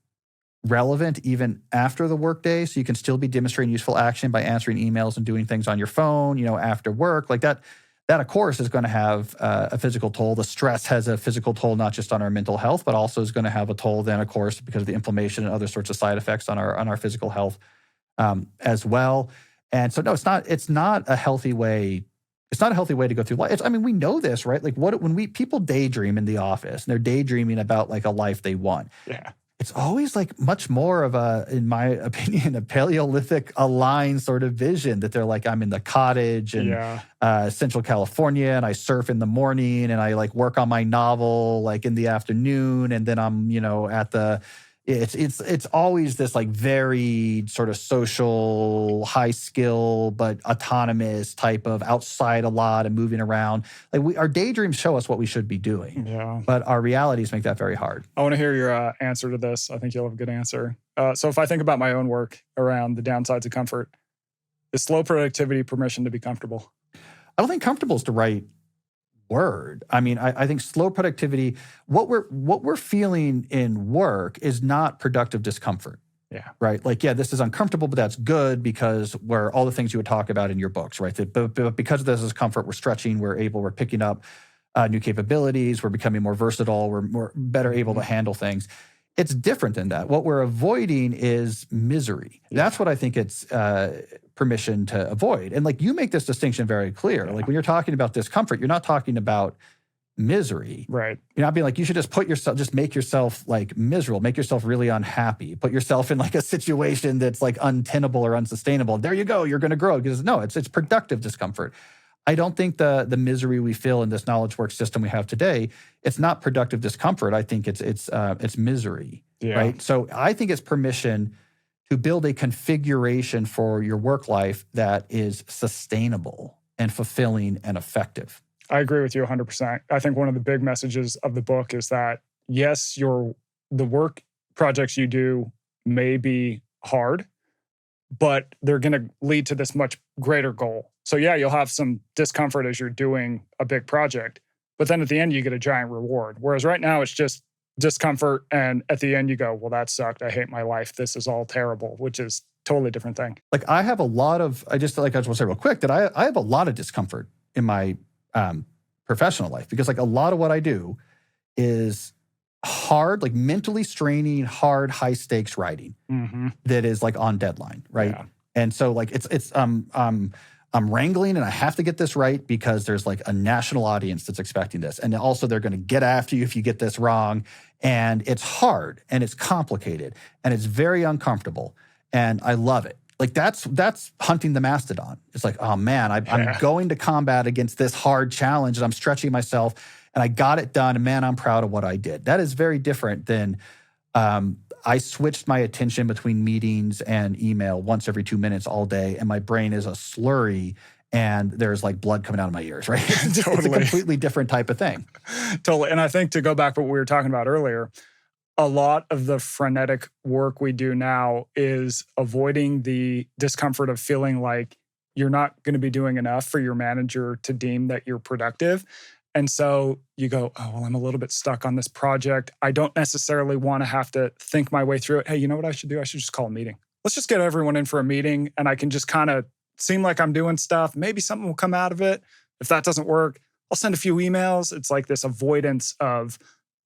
relevant even after the workday. So you can still be demonstrating useful action by answering emails and doing things on your phone, after work. Like that, of course, is going to have a physical toll. The stress has a physical toll, not just on our mental health, but also is going to have a toll then, of course, because of the inflammation and other sorts of side effects on our physical health as well. And so, no, it's not a healthy way. It's not a healthy way to go through life. We know this, right? Like when people daydream in the office and they're daydreaming about like a life they want. Yeah. It's always like much more of in my opinion, a Paleolithic aligned sort of vision that they're like, I'm in the cottage in Central California and I surf in the morning and I like work on my novel like in the afternoon. And then I'm, at the, it's always this like very sort of social, high skill, but autonomous type of outside a lot and moving around. Like our daydreams show us what we should be doing. Yeah. But our realities make that very hard. I want to hear your answer to this. I think you'll have a good answer. So if I think about my own work around the downsides of comfort, is slow productivity permission to be comfortable? I don't think comfortable is the right word. I mean, I think slow productivity, what we're feeling in work is not productive discomfort. Yeah. Right? Like, yeah, this is uncomfortable, but that's good because we're all the things you would talk about in your books, right? But because of this is comfort, we're stretching, we're picking up new capabilities, we're becoming more versatile, we're better able to handle things. It's different than that. What we're avoiding is misery. Yeah. That's what I think it's permission to avoid. And like you make this distinction very clear. Yeah. Like when you're talking about discomfort, you're not talking about misery. Right. You're not being like, you should just make yourself like miserable, make yourself really unhappy, put yourself in like a situation that's like untenable or unsustainable. There you go, you're going to grow. Because no, it's productive discomfort. I don't think the misery we feel in this knowledge work system we have today, it's not productive discomfort. I think it's misery, right? So I think it's permission to build a configuration for your work life that is sustainable and fulfilling and effective. I agree with you 100%. I think one of the big messages of the book is that, yes, the work projects you do may be hard, but they're going to lead to this much greater goal. So yeah, you'll have some discomfort as you're doing a big project, but then at the end you get a giant reward. Whereas right now it's just discomfort, and at the end you go, well, that sucked. I hate my life. This is all terrible, which is totally different thing. Like I have a lot of, I just want to say real quick that I have a lot of discomfort in my professional life, because like a lot of what I do is hard, like mentally straining, hard, high stakes writing that is like on deadline, right? Yeah. And so like I'm wrangling and I have to get this right because there's like a national audience that's expecting this. And also they're going to get after you if you get this wrong. And it's hard and it's complicated and it's very uncomfortable. And I love it. Like that's hunting the mastodon. It's like, oh man, I'm going to combat against this hard challenge and I'm stretching myself and I got it done. And man, I'm proud of what I did. That is very different than I switched my attention between meetings and email once every 2 minutes all day. And my brain is a slurry and there's like blood coming out of my ears, right? Totally. It's a completely different type of thing. Totally. And I think to go back to what we were talking about earlier, a lot of the frenetic work we do now is avoiding the discomfort of feeling like you're not going to be doing enough for your manager to deem that you're productive. And so you go, oh, well, I'm a little bit stuck on this project. I don't necessarily want to have to think my way through it. Hey, you know what I should do? I should just call a meeting. Let's just get everyone in for a meeting and I can just kind of seem like I'm doing stuff. Maybe something will come out of it. If that doesn't work, I'll send a few emails. It's like this avoidance of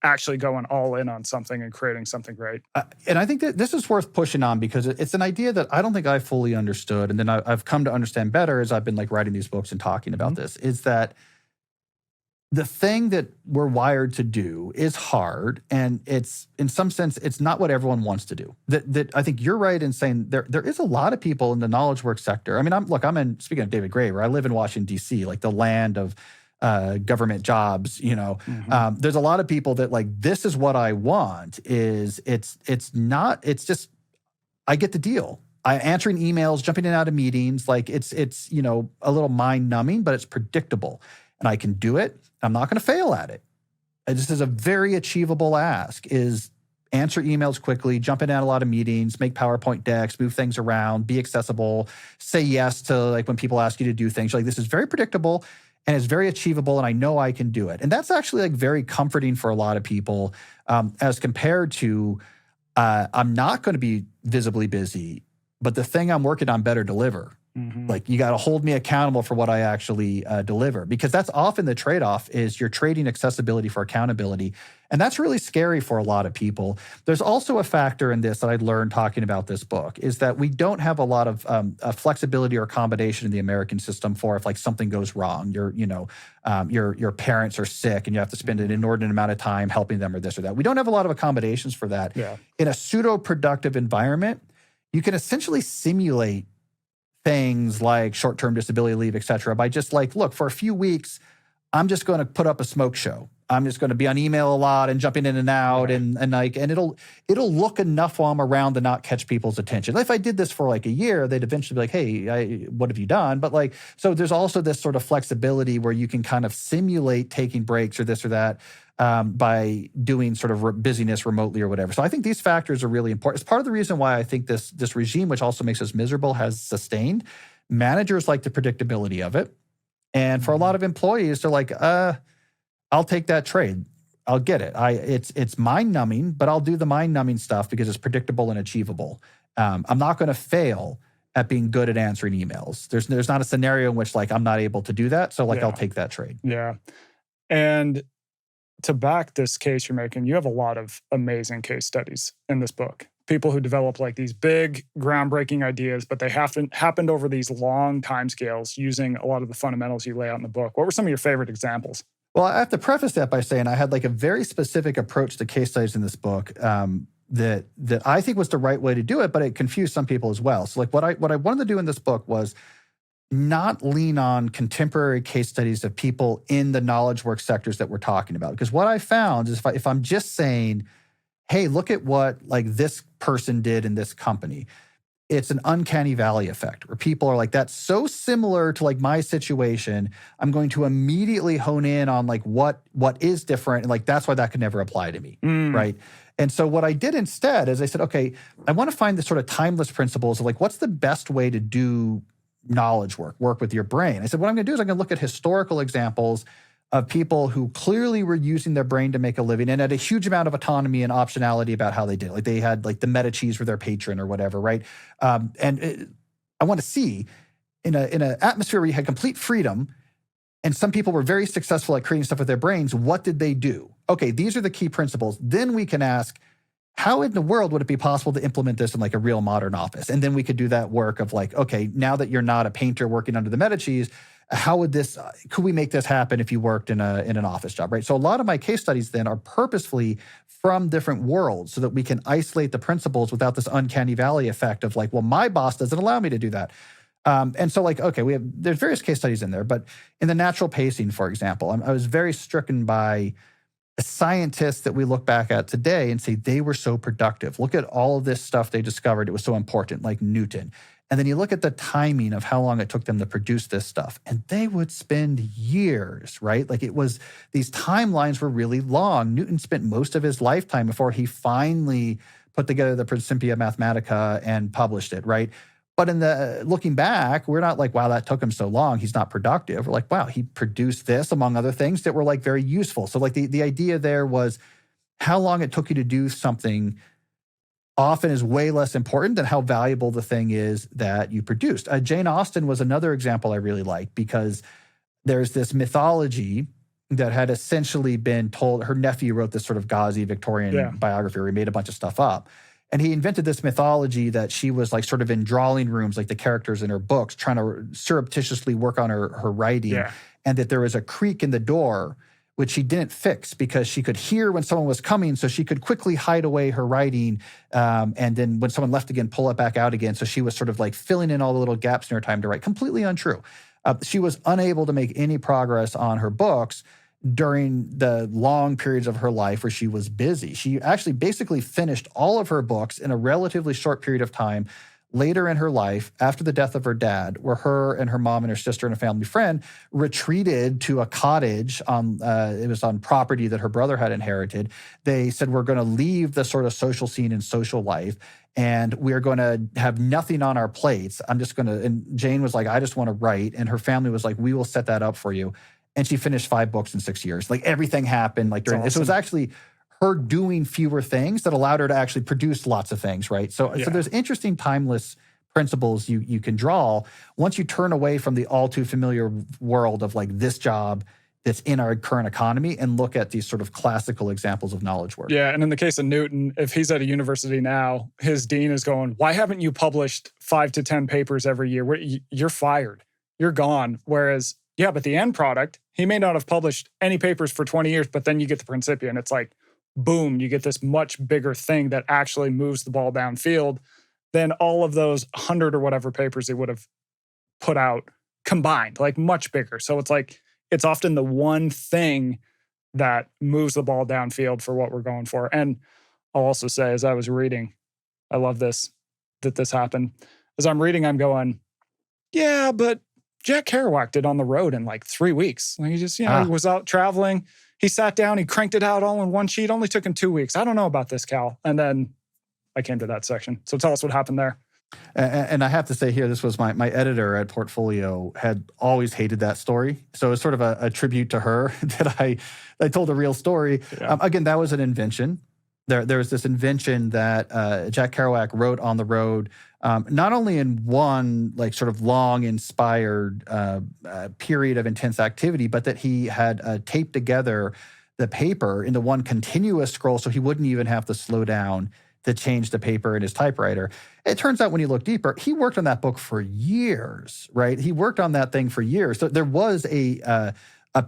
actually going all in on something and creating something great. And I think that this is worth pushing on because it's an idea that I don't think I fully understood. And then I've come to understand better as I've been like writing these books and talking about this, is that the thing that we're wired to do is hard. And it's, in some sense, it's not what everyone wants to do. That I think you're right in saying there is a lot of people in the knowledge work sector. I mean, speaking of David Graeber, I live in Washington, D.C., like the land of government jobs, you know. There's a lot of people that like, this is what I want, it's just, I get the deal. I answering emails, jumping in and out of meetings, like it's, you know, a little mind numbing, but it's predictable and I can do it. I'm not going to fail at it. This is a very achievable ask, is answer emails quickly, jump in and out a lot of meetings, make PowerPoint decks, move things around, be accessible, say yes to like when people ask you to do things. Like this is very predictable and it's very achievable and I know I can do it. And that's actually like very comforting for a lot of people as compared to I'm not going to be visibly busy, but the thing I'm working on better deliver. Like you got to hold me accountable for what I actually deliver, because that's often the trade-off is you're trading accessibility for accountability. And that's really scary for a lot of people. There's also a factor in this that I learned talking about this book is that we don't have a lot of flexibility or accommodation in the American system for if like something goes wrong, your parents are sick and you have to spend an inordinate amount of time helping them or this or that. We don't have a lot of accommodations for that. Yeah. In a pseudo-productive environment, you can essentially simulate things like short-term disability leave, et cetera, by just like, look, for a few weeks, I'm just going to put up a smoke show. I'm just going to be on email a lot and jumping in and out, and it'll look enough while I'm around to not catch people's attention. If I did this for like a year, they'd eventually be like, hey, what have you done? But like, so there's also this sort of flexibility where you can kind of simulate taking breaks or this or that by doing sort of busyness remotely or whatever. So I think these factors are really important. It's part of the reason why I think this regime, which also makes us miserable, has sustained. Managers like the predictability of it. And for a lot of employees, they're like, I'll take that trade. I'll get it. It's mind-numbing, but I'll do the mind-numbing stuff because it's predictable and achievable. I'm not going to fail at being good at answering emails. There's not a scenario in which like I'm not able to do that, so like I'll take that trade. Yeah. And to back this case you're making, you have a lot of amazing case studies in this book. People who develop like these big, groundbreaking ideas, but they happened over these long timescales using a lot of the fundamentals you lay out in the book. What were some of your favorite examples? Well, I have to preface that by saying I had like a very specific approach to case studies in this book that I think was the right way to do it, but it confused some people as well. So like what I wanted to do in this book was not lean on contemporary case studies of people in the knowledge work sectors that we're talking about. Because what I found is if I'm just saying, hey, look at what like this person did in this company, it's an uncanny valley effect where people are like, that's so similar to like my situation. I'm going to immediately hone in on like what is different. And like, that's why that could never apply to me, right? And so what I did instead is I said, okay, I want to find the sort of timeless principles of like, what's the best way to do knowledge work with your brain? I said, what I'm going to do is I'm going to look at historical examples of people who clearly were using their brain to make a living and had a huge amount of autonomy and optionality about how they did it. Like they had like the Medicis were their patron or whatever, right? I want to see in an atmosphere where you had complete freedom and some people were very successful at creating stuff with their brains, what did they do? Okay, these are the key principles. Then we can ask, how in the world would it be possible to implement this in like a real modern office? And then we could do that work of like, okay, now that you're not a painter working under the Medicis, could we make this happen if you worked in an office job, right? So a lot of my case studies then are purposefully from different worlds so that we can isolate the principles without this uncanny valley effect of like, well, my boss doesn't allow me to do that. And so like, okay, there's various case studies in there, but in the natural pacing, for example, I was very stricken by scientists that we look back at today and say they were so productive. Look at all of this stuff they discovered. It was so important, like Newton. And then you look at the timing of how long it took them to produce this stuff, and they would spend years, right? Like these timelines were really long. Newton spent most of his lifetime before he finally put together the Principia Mathematica and published it, right? But looking back, we're not like, wow, that took him so long, he's not productive. We're like, wow, he produced this, among other things, that were like very useful. So like the idea there was how long it took you to do something often is way less important than how valuable the thing is that you produced. Jane Austen was another example I really liked because there's this mythology that had essentially been told. Her nephew wrote this sort of gauzy Victorian biography where he made a bunch of stuff up. And he invented this mythology that she was like sort of in drawing rooms, like the characters in her books, trying to surreptitiously work on her writing. And that there was a creak in the door, which she didn't fix because she could hear when someone was coming, so she could quickly hide away her writing. And then when someone left again, pull it back out again. So she was sort of like filling in all the little gaps in her time to write. Completely untrue. She was unable to make any progress on her books during the long periods of her life where she was busy. She actually basically finished all of her books in a relatively short period of time later in her life, after the death of her dad, where her and her mom and her sister and a family friend retreated to a cottage it was on property that her brother had inherited. They said, we're going to leave the sort of social scene and social life, and we're going to have nothing on our plates. And Jane was like, I just want to write. And her family was like, we will set that up for you. And she finished 5 books in 6 years. Like everything happened like during this. Awesome. It was actually her doing fewer things that allowed her to actually produce lots of things, right? So there's interesting timeless principles you can draw once you turn away from the all too familiar world of like this job that's in our current economy and look at these sort of classical examples of knowledge work. Yeah, and in the case of Newton, if he's at a university now, his dean is going, why haven't you published 5 to 10 papers every year? You're fired. You're gone. Whereas, yeah, but the end product, he may not have published any papers for 20 years, but then you get the Principia and it's like, boom, you get this much bigger thing that actually moves the ball downfield than all of those 100 or whatever papers he would have put out combined, like much bigger. So it's like, it's often the one thing that moves the ball downfield for what we're going for. And I'll also say, as I was reading, I love this, that this happened. As I'm reading, I'm going, yeah, but Jack Kerouac did On the Road in like 3 weeks. Like he just, he was out traveling. He sat down, he cranked it out all in one sheet. Only took him 2 weeks. I don't know about this, Cal. And then I came to that section. So tell us what happened there. And I have to say here, this was my editor at Portfolio had always hated that story. So it's sort of a tribute to her that I told a real story. Yeah. Again, that was an invention. There was this invention that Jack Kerouac wrote on the road, not only in one like sort of long inspired period of intense activity, but that he had taped together the paper into one continuous scroll so he wouldn't even have to slow down to change the paper in his typewriter. It turns out when you look deeper, he worked on that book for years, right? He worked on that thing for years. So there was a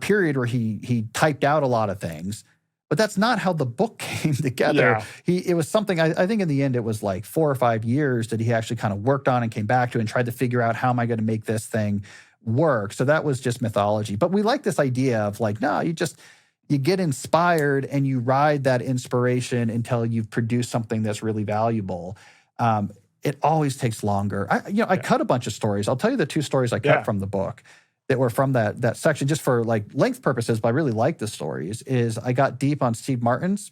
period where he typed out a lot of things, but that's not how the book came together. Yeah. It was something, I think in the end, it was like 4 or 5 years that he actually kind of worked on and came back to and tried to figure out how am I going to make this thing work. So that was just mythology. But we like this idea of like, no, you get inspired and you ride that inspiration until you've produced something that's really valuable. It always takes longer. I cut a bunch of stories. I'll tell you the 2 stories I cut from the book that were from that section just for like length purposes, but I really like the stories, is I got deep on Steve Martin's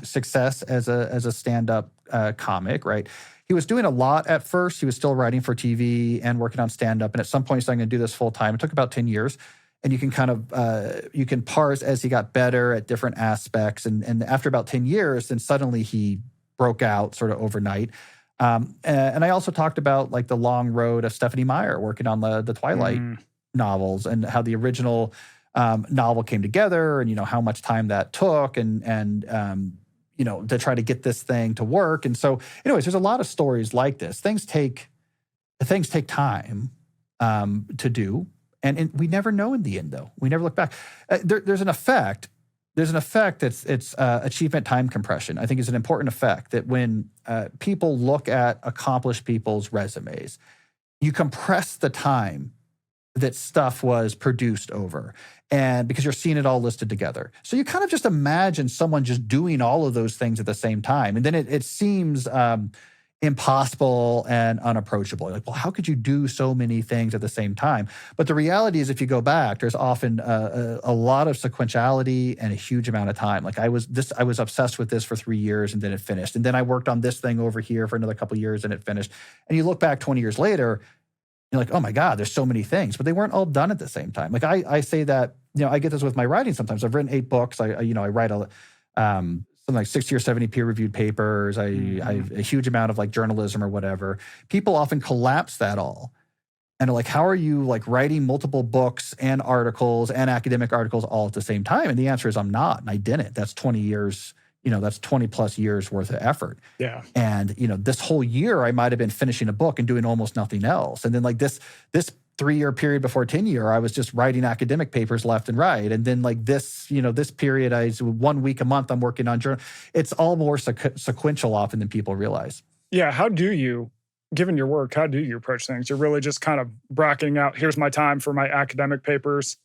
success as a stand-up comic, right? He was doing a lot at first. He was still writing for TV and working on stand-up. And at some point, he said, I'm going to do this full time. It took about 10 years. And you can kind of, you can parse as he got better at different aspects. And after about 10 years, then suddenly he broke out sort of overnight. And I also talked about like the long road of Stephanie Meyer working on the Twilight novels and how the original novel came together and, how much time that took and to try to get this thing to work. And so anyways, there's a lot of stories like this. Things take time to do. And we never know in the end, though. We never look back. There's an effect. There's an effect that's achievement time compression. I think is an important effect that when people look at accomplished people's resumes, you compress the time that stuff was produced over, and because you're seeing it all listed together. So you kind of just imagine someone just doing all of those things at the same time, and then it seems impossible and unapproachable. Like, well, how could you do so many things at the same time? But the reality is, if you go back, there's often a lot of sequentiality and a huge amount of time. Like I was obsessed with this for 3 years and then it finished. And then I worked on this thing over here for another couple of years and it finished. And you look back 20 years later, you're like, oh my God, there's so many things, but they weren't all done at the same time. Like I say that, I get this with my writing sometimes. I've written 8 books. I write something like 60 or 70 peer-reviewed papers. I have a huge amount of like journalism or whatever. People often collapse that all. And are like, how are you like writing multiple books and articles and academic articles all at the same time? And the answer is I'm not, and I didn't. That's 20 years, that's 20 plus years worth of effort. Yeah. And, this whole year I might've been finishing a book and doing almost nothing else. And then like this 3-year period before 10-year, I was just writing academic papers left and right. And then like this, this period, 1 week a month, I'm working on journal. It's all more sequential often than people realize. Yeah. How do you, given your work, how do you approach things? You're really just kind of bracketing out, here's my time for my academic papers.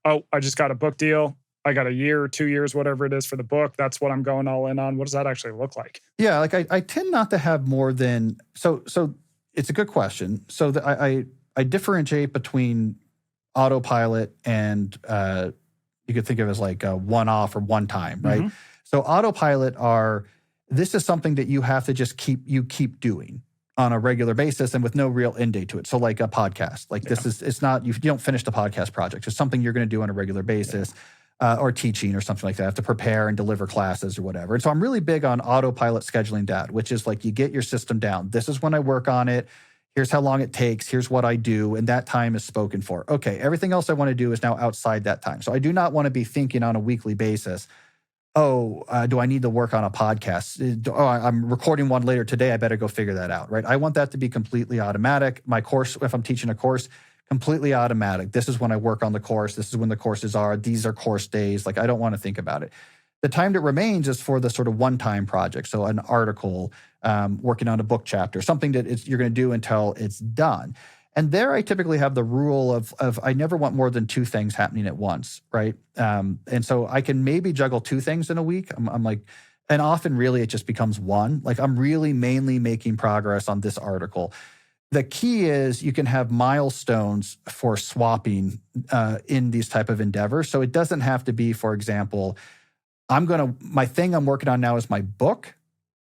Oh, I just got a book deal. I got a year, 2 years, whatever it is for the book. That's what I'm going all in on. What does that actually look like? Yeah. Like I tend not to have more than, so it's a good question. So I differentiate between autopilot and you could think of as like a one-off or one time, right? Mm-hmm. So autopilot this is something that you have to just keep doing on a regular basis and with no real end date to it. So like a podcast, like it's not, you don't finish the podcast project. It's something you're going to do on a regular basis or teaching or something like that. I have to prepare and deliver classes or whatever. And so I'm really big on autopilot scheduling that, which is like you get your system down. This is when I work on it. Here's how long it takes. Here's what I do. And that time is spoken for. Okay, everything else I want to do is now outside that time. So I do not want to be thinking on a weekly basis, do I need to work on a podcast? I'm recording one later today. I better go figure that out, right? I want that to be completely automatic. My course, if I'm teaching a course, completely automatic. This is when I work on the course. This is when the courses are. These are course days. Like I don't want to think about it. The time that remains is for the sort of one-time project. So an article, working on a book chapter, something that you're going to do until it's done. And there I typically have the rule of I never want more than 2 things happening at once, right? And so I can maybe juggle 2 things in a week. I'm like, and often really it just becomes one. Like I'm really mainly making progress on this article. The key is you can have milestones for swapping in these type of endeavors. So it doesn't have to be, for example, my thing I'm working on now is my book.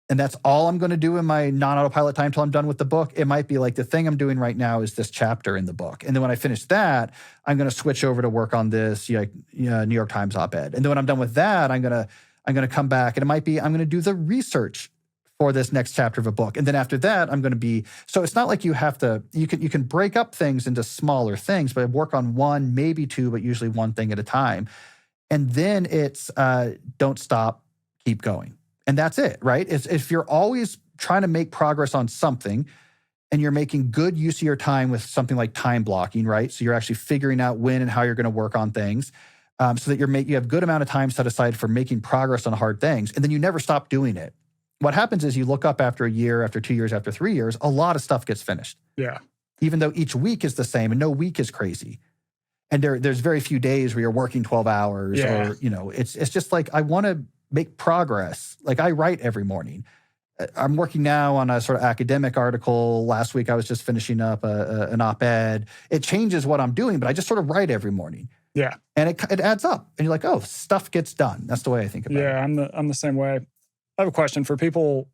and that's all I'm going to do in my non-autopilot time till I'm done with the book. It might be like the thing I'm doing right now is this chapter in the book. And then when I finish that, I'm going to switch over to work on this New York Times op-ed. And then when I'm done with that, I'm going to come back, and it might be I'm going to do the research for this next chapter of a book. And then after that, I'm going to be, so it's not like you have to, you can break up things into smaller things, but work on one, maybe two, but usually one thing at a time. And then it's don't stop, keep going. And that's it, right? If you're always trying to make progress on something and you're making good use of your time with something like time blocking, right? So you're actually figuring out when and how you're going to work on things so that you have good amount of time set aside for making progress on hard things. And then you never stop doing it. What happens is you look up after a year, after 2 years, after 3 years, a lot of stuff gets finished. Yeah. Even though each week is the same and no week is crazy. And there's very few days where you're working 12 hours or, it's just like, I want to make progress. Like I write every morning. I'm working now on a sort of academic article. Last week, I was just finishing up an op-ed. It changes what I'm doing, but I just sort of write every morning. Yeah. And it adds up. And you're like, oh, stuff gets done. That's the way I think about it. Yeah, I'm the same way. I have a question for people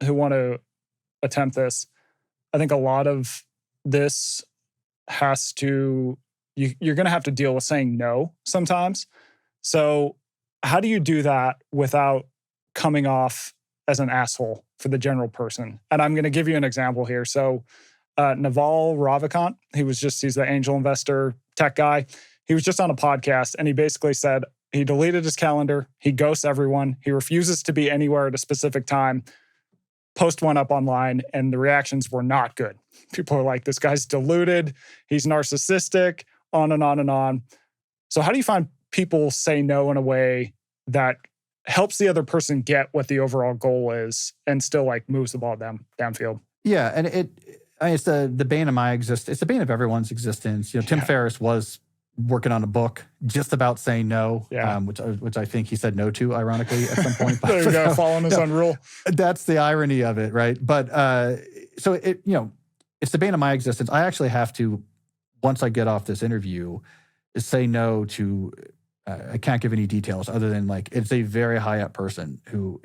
who want to attempt this. I think a lot of this has to, you're going to have to deal with saying no sometimes. So how do you do that without coming off as an asshole for the general person? And I'm going to give you an example here. So Naval Ravikant, he's the angel investor tech guy. He was just on a podcast and he basically said he deleted his calendar. He ghosts everyone. He refuses to be anywhere at a specific time. Post one up online and the reactions were not good. People are like, this guy's deluded. He's narcissistic, on and on and on. So how do you find people say no in a way that helps the other person get what the overall goal is and still like moves the ball downfield? Yeah, and it's the bane of my existence. It's the bane of everyone's existence. Tim Ferriss was working on a book just about saying no, which I think he said no to, ironically, at some point. There you go, following his own rule. That's the irony of it, right? But so it's the bane of my existence. I actually have to, once I get off this interview, say no to. I can't give any details other than like it's a very high up person who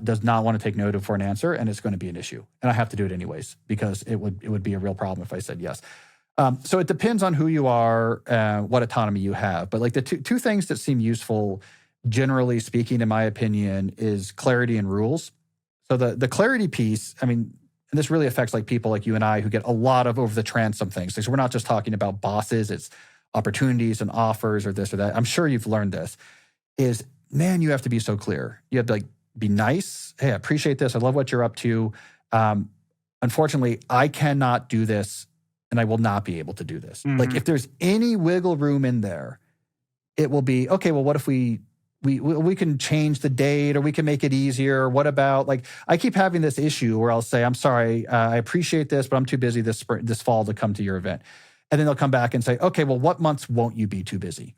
does not want to take no for an answer, and it's going to be an issue, and I have to do it anyways because it would be a real problem if I said yes. So it depends on who you are, what autonomy you have, but like the two things that seem useful, generally speaking, in my opinion, is clarity and rules. So the clarity piece, I mean, and this really affects like people like you and I who get a lot of over the transom things. So we're not just talking about bosses; it's opportunities and offers or this or that. I'm sure you've learned this, is, man, you have to be so clear. You have to like be nice. Hey, I appreciate this. I love what you're up to. Unfortunately, I cannot do this and I will not be able to do this. Mm-hmm. Like if there's any wiggle room in there, it will be, okay, well, what if we can change the date or we can make it easier? What about, like, I keep having this issue where I'll say, I'm sorry, I appreciate this, but I'm too busy this fall to come to your event. And then they'll come back and say, okay, well, what months won't you be too busy?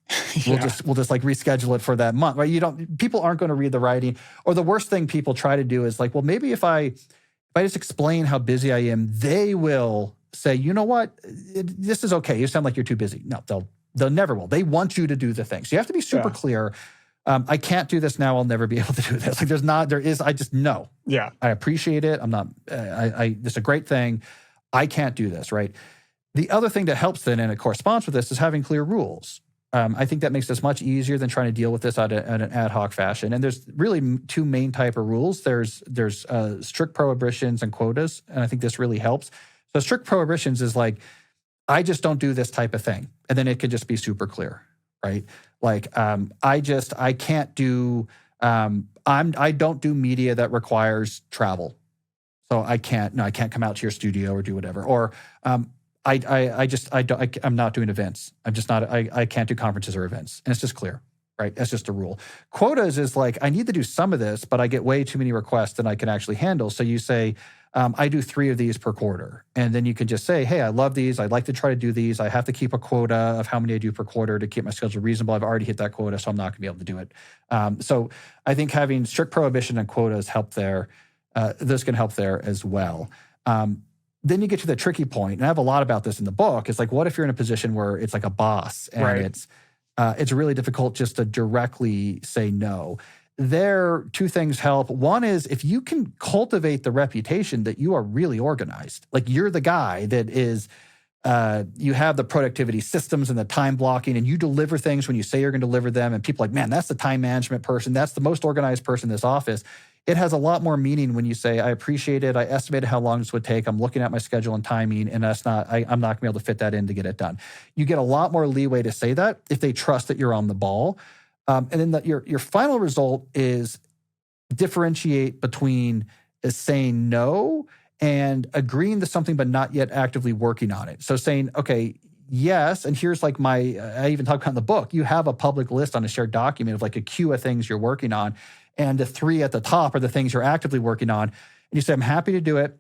We'll just like reschedule it for that month, right? People aren't going to read the writing. Or the worst thing people try to do is like, well, maybe if I just explain how busy I am, they will say, you know what, this is okay. You sound like you're too busy. No, they'll never will. They want you to do the thing. So you have to be super clear. I can't do this now. I'll never be able to do this. Like I just know. Yeah. I appreciate it. I'm not, this is a great thing. I can't do this, right? The other thing that helps then, and it corresponds with this, is having clear rules. I think that makes this much easier than trying to deal with this at an ad hoc fashion. And there's really two main type of rules. There's strict prohibitions and quotas, and I think this really helps. So strict prohibitions is like, I just don't do this type of thing. And then it could just be super clear, right? Like, I can't do, I don't do media that requires travel. So I can't come out to your studio or do whatever. Or, I'm not doing events. I can't do conferences or events. And it's just clear, right? That's just a rule. Quotas is like, I need to do some of this, but I get way too many requests than I can actually handle. So you say, I do 3 of these per quarter. And then you can just say, hey, I love these. I'd like to try to do these. I have to keep a quota of how many I do per quarter to keep my schedule reasonable. I've already hit that quota, so I'm not going to be able to do it. So I think having strict prohibition and quotas help there. This can help there as well. Then you get to the tricky point, and I have a lot about this in the book. It's like, what if you're in a position where it's like a boss and it's really difficult just to directly say no? there, two things help. One is if you can cultivate the reputation that you are really organized, like you're the guy that is, you have the productivity systems and the time blocking, and you deliver things when you say you're going to deliver them, and people are like, man, that's the time management person. That's the most organized person in this office. It has a lot more meaning when you say, I appreciate it. I estimated how long this would take. I'm looking at my schedule and timing, and I'm not going to be able to fit that in to get it done. You get a lot more leeway to say that if they trust that you're on the ball. And then your final result is differentiate between saying no and agreeing to something but not yet actively working on it. So saying, okay, yes, and here's like I even talk about in the book, you have a public list on a shared document of like a queue of things you're working on, and the 3 at the top are the things you're actively working on. And you say, I'm happy to do it.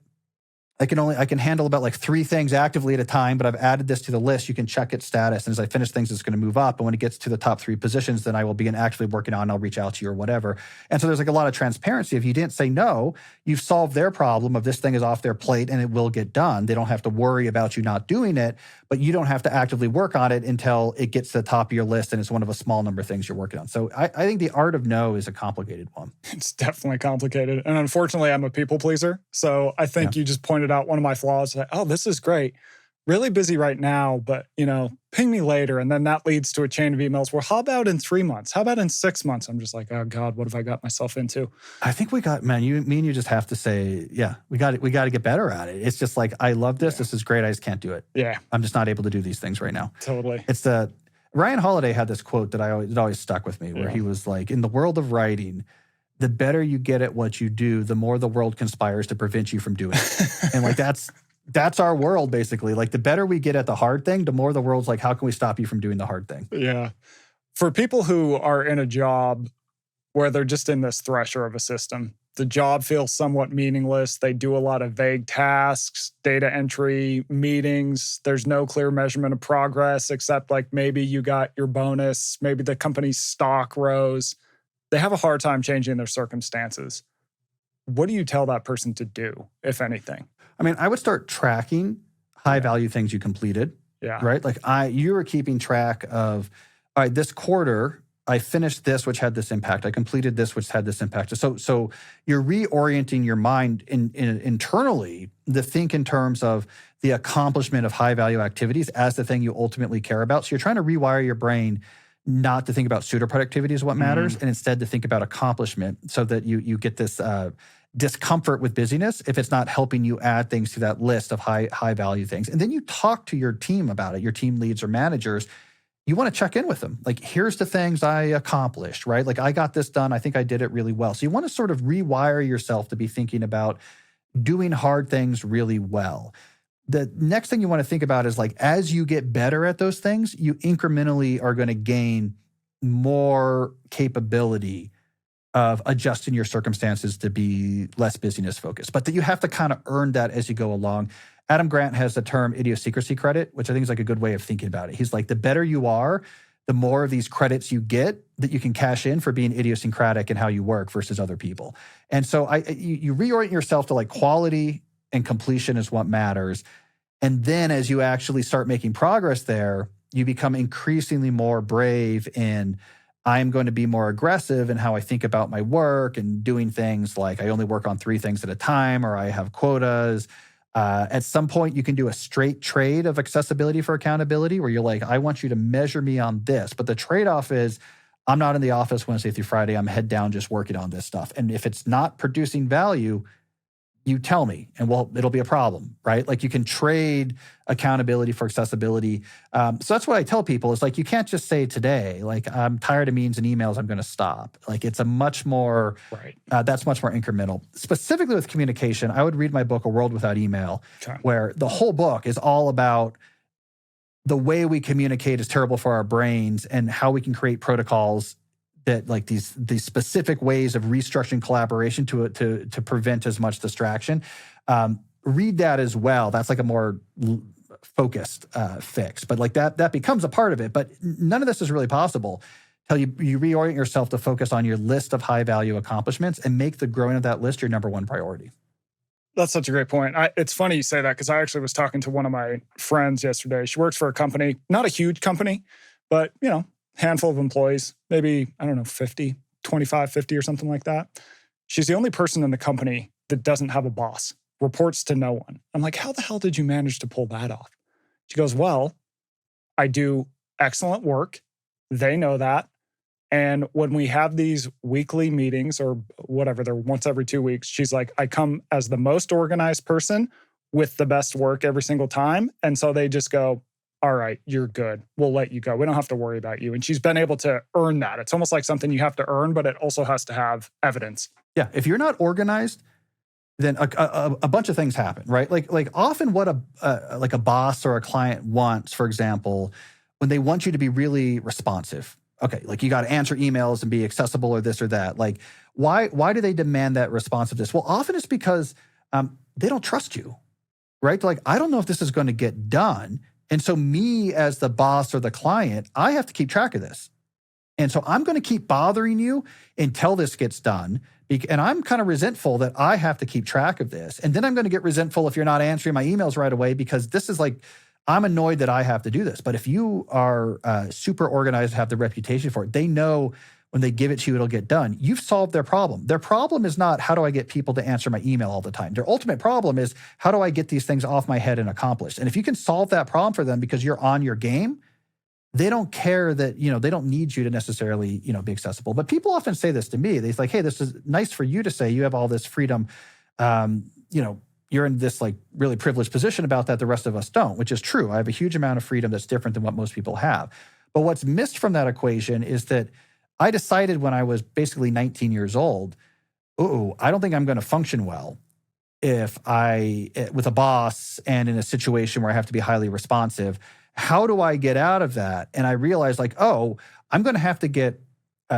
I can handle about like 3 things actively at a time, but I've added this to the list. You can check its status. And as I finish things, it's going to move up. And when it gets to the top 3 positions, then I will begin actively working on, I'll reach out to you or whatever. And so there's like a lot of transparency. If you didn't say no, you've solved their problem of this thing is off their plate and it will get done. They don't have to worry about you not doing it, but you don't have to actively work on it until it gets to the top of your list and it's one of a small number of things you're working on. So I think the art of no is a complicated one. It's definitely complicated. And unfortunately, I'm a people pleaser. So I think you just pointed out one of my flaws. Like, oh, this is great. Really busy right now, but, ping me later. And then that leads to a chain of emails. Well, how about in 3 months? How about in 6 months? I'm just like, oh God, what have I got myself into? I think me and you just have to say, yeah, we got to get better at it. It's just like, I love this. Yeah. This is great. I just can't do it. Yeah. I'm just not able to do these things right now. Totally. It's Ryan Holiday had this quote that it always stuck with me, where he was like, in the world of writing, the better you get at what you do, the more the world conspires to prevent you from doing it. And like, that's our world, basically. Like, the better we get at the hard thing, the more the world's like, how can we stop you from doing the hard thing? Yeah. For people who are in a job where they're just in this thresher of a system, the job feels somewhat meaningless. They do a lot of vague tasks, data entry, meetings. There's no clear measurement of progress, except like maybe you got your bonus, maybe the company's stock rose. They have a hard time changing their circumstances. What do you tell that person to do, if anything? I mean, I would start tracking high-value things you completed, right? Like you were keeping track of, all right, this quarter, I finished this, which had this impact. I completed this, which had this impact. So you're reorienting your mind internally to think in terms of the accomplishment of high-value activities as the thing you ultimately care about. So you're trying to rewire your brain not to think about pseudo-productivity is what matters, and instead to think about accomplishment, so that you get this discomfort with busyness if it's not helping you add things to that list of high value things. And then you talk to your team about it, your team leads or managers. You want to check in with them. Like, here's the things I accomplished, right? Like, I got this done. I think I did it really well. So you want to sort of rewire yourself to be thinking about doing hard things really well. The next thing you want to think about is, like, as you get better at those things, you incrementally are going to gain more capability of adjusting your circumstances to be less busyness focused, but that you have to kind of earn that as you go along. Adam Grant has the term idiosyncrasy credit, which I think is like a good way of thinking about it. He's like, the better you are, the more of these credits you get that you can cash in for being idiosyncratic in how you work versus other people. And so you reorient yourself to like quality and completion is what matters. And then as you actually start making progress there, you become increasingly more brave in, I'm going to be more aggressive in how I think about my work and doing things like I only work on 3 things at a time, or I have quotas. At some point, you can do a straight trade of accessibility for accountability, where you're like, I want you to measure me on this. But the trade-off is, I'm not in the office Wednesday through Friday. I'm head down just working on this stuff. And if it's not producing value, you tell me, and it'll be a problem, right? Like, you can trade accountability for accessibility. So that's what I tell people is, like, you can't just say today, like, I'm tired of meetings and emails, I'm going to stop. Like, it's a much more, that's much more incremental. Specifically with communication, I would read my book, A World Without Email, where the whole book is all about the way we communicate is terrible for our brains and how we can create protocols that, like, these specific ways of restructuring collaboration to prevent as much distraction. Read that as well. That's like a more focused fix. But like that becomes a part of it. But none of this is really possible until you reorient yourself to focus on your list of high-value accomplishments and make the growing of that list your number one priority. That's such a great point. It's funny you say that, because I actually was talking to one of my friends yesterday. She works for a company, not a huge company, but, handful of employees, maybe, 50, 25, 50 or something like that. She's the only person in the company that doesn't have a boss, reports to no one. I'm like, how the hell did you manage to pull that off? She goes, well, I do excellent work. They know that. And when we have these weekly meetings or whatever, they're once every 2 weeks, she's like, I come as the most organized person with the best work every single time. And so they just go, all right, you're good. We'll let you go. We don't have to worry about you. And she's been able to earn that. It's almost like something you have to earn, but it also has to have evidence. Yeah, if you're not organized, then a bunch of things happen, right? Like often what a boss or a client wants, for example, when they want you to be really responsive. Okay, like you got to answer emails and be accessible or this or that. Like why do they demand that responsiveness? Well, often it's because they don't trust you, right? They're like, I don't know if this is going to get done. And so me as the boss or the client, I have to keep track of this. And so I'm going to keep bothering you until this gets done. And I'm kind of resentful that I have to keep track of this. And then I'm going to get resentful if you're not answering my emails right away, because this is like, I'm annoyed that I have to do this. But if you are super organized, have the reputation for it, they know when they give it to you, it'll get done. You've solved their problem. Their problem is not, how do I get people to answer my email all the time? Their ultimate problem is, how do I get these things off my head and accomplished? And if you can solve that problem for them because you're on your game, they don't care that, they don't need you to necessarily, be accessible. But people often say this to me. They're like, hey, this is nice for you to say. You have all this freedom. You're in this like really privileged position about that. The rest of us don't, which is true. I have a huge amount of freedom that's different than what most people have. But what's missed from that equation is that I decided when I was basically 19 years old, I don't think I'm going to function well if with a boss and in a situation where I have to be highly responsive. How do I get out of that? And I realized I'm going to have to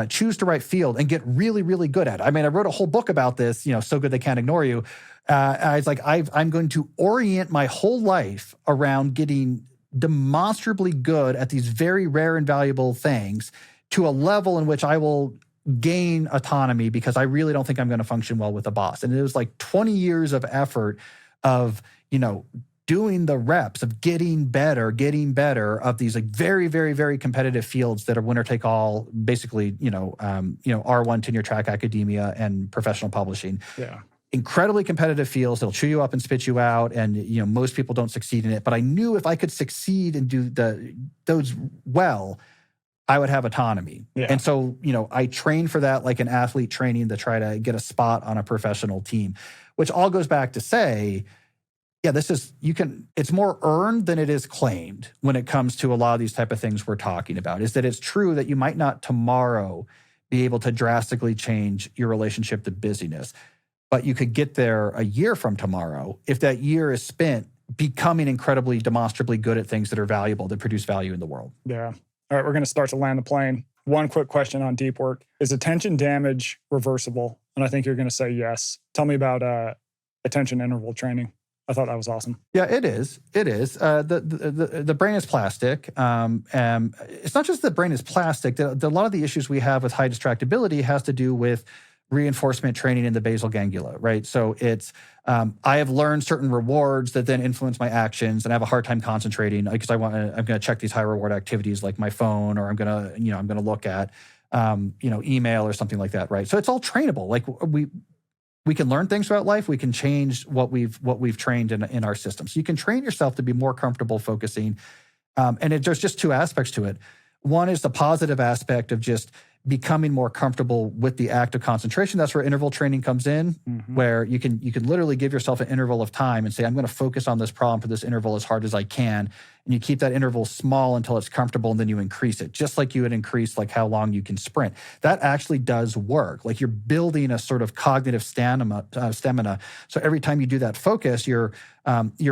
choose the right field and get really, really good at it. I mean, I wrote a whole book about this, So Good They Can't Ignore You. I was like, I'm going to orient my whole life around getting demonstrably good at these very rare and valuable things to a level in which I will gain autonomy, because I really don't think I'm going to function well with a boss. And it was like 20 years of effort of, doing the reps of getting better of these like very, very, very competitive fields that are winner take all, basically, R1 tenure track academia and professional publishing. Yeah. Incredibly competitive fields. They'll chew you up and spit you out. And, most people don't succeed in it. But I knew if I could succeed and do those well, I would have autonomy. Yeah. And so, I trained for that like an athlete training to try to get a spot on a professional team, which all goes back to say, yeah, it's more earned than it is claimed when it comes to a lot of these type of things we're talking about, is that it's true that you might not tomorrow be able to drastically change your relationship to busyness, but you could get there a year from tomorrow if that year is spent becoming incredibly demonstrably good at things that are valuable, that produce value in the world. Yeah. All right, we're going to start to land the plane. One quick question on deep work. Is attention damage reversible? And I think you're going to say yes. Tell me about attention interval training. I thought that was awesome. Yeah, it is. It is. The brain is plastic. It's not just the brain is plastic. A lot of the issues we have with high distractibility has to do with reinforcement training in the basal ganglia, right? So it's, I have learned certain rewards that then influence my actions, and I have a hard time concentrating because I'm going to check these high reward activities like my phone, or I'm going to look at, email or something like that, right? So it's all trainable. Like we can learn things about life. We can change what we've trained in our system. So you can train yourself to be more comfortable focusing. There's just two aspects to it. One is the positive aspect of just becoming more comfortable with the act of concentration. That's where interval training comes in, where you can literally give yourself an interval of time and say, I'm going to focus on this problem for this interval as hard as I can. And you keep that interval small until it's comfortable, and then you increase it, just like you would increase like how long you can sprint. That actually does work. Like you're building a sort of cognitive stamina. So every time you do that focus, your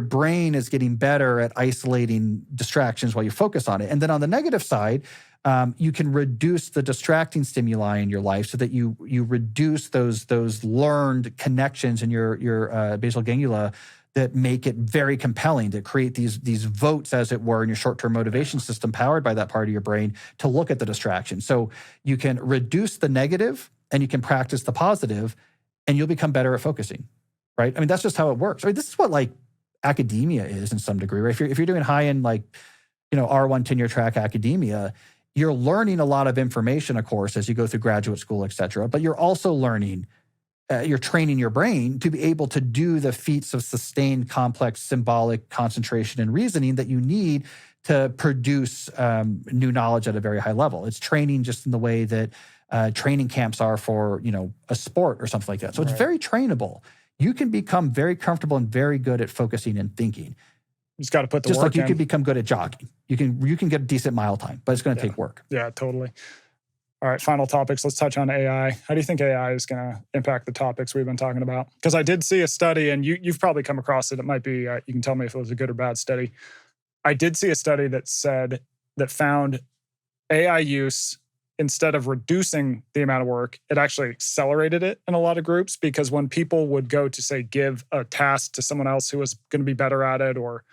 brain is getting better at isolating distractions while you focus on it. And then on the negative side, you can reduce the distracting stimuli in your life so that you reduce those learned connections in your basal ganglia that make it very compelling, to create these votes, as it were, in your short-term motivation system powered by that part of your brain to look at the distraction. So you can reduce the negative and you can practice the positive, and you'll become better at focusing, right? I mean, that's just how it works. I mean, this is what like academia is in some degree, right? If you're doing high-end like, R1 tenure track academia, you're learning a lot of information, of course, as you go through graduate school, et cetera, but you're also learning, you're training your brain to be able to do the feats of sustained, complex, symbolic concentration and reasoning that you need to produce new knowledge at a very high level. It's training just in the way that training camps are for, a sport or something like that. So it's very trainable. You can become very comfortable and very good at focusing and thinking. You just got to put the just work like you in. can become good at jogging. You can get a decent mile time, but it's going to take work. Yeah, totally. All right, final topics. Let's touch on AI. How do you think AI is going to impact the topics we've been talking about? Because I did see a study, and you've probably come across it. It might be, you can tell me if it was a good or bad study. I did see a study that found AI use, instead of reducing the amount of work, it actually accelerated it in a lot of groups, because when people would go to, say, give a task to someone else who was going to be better at it or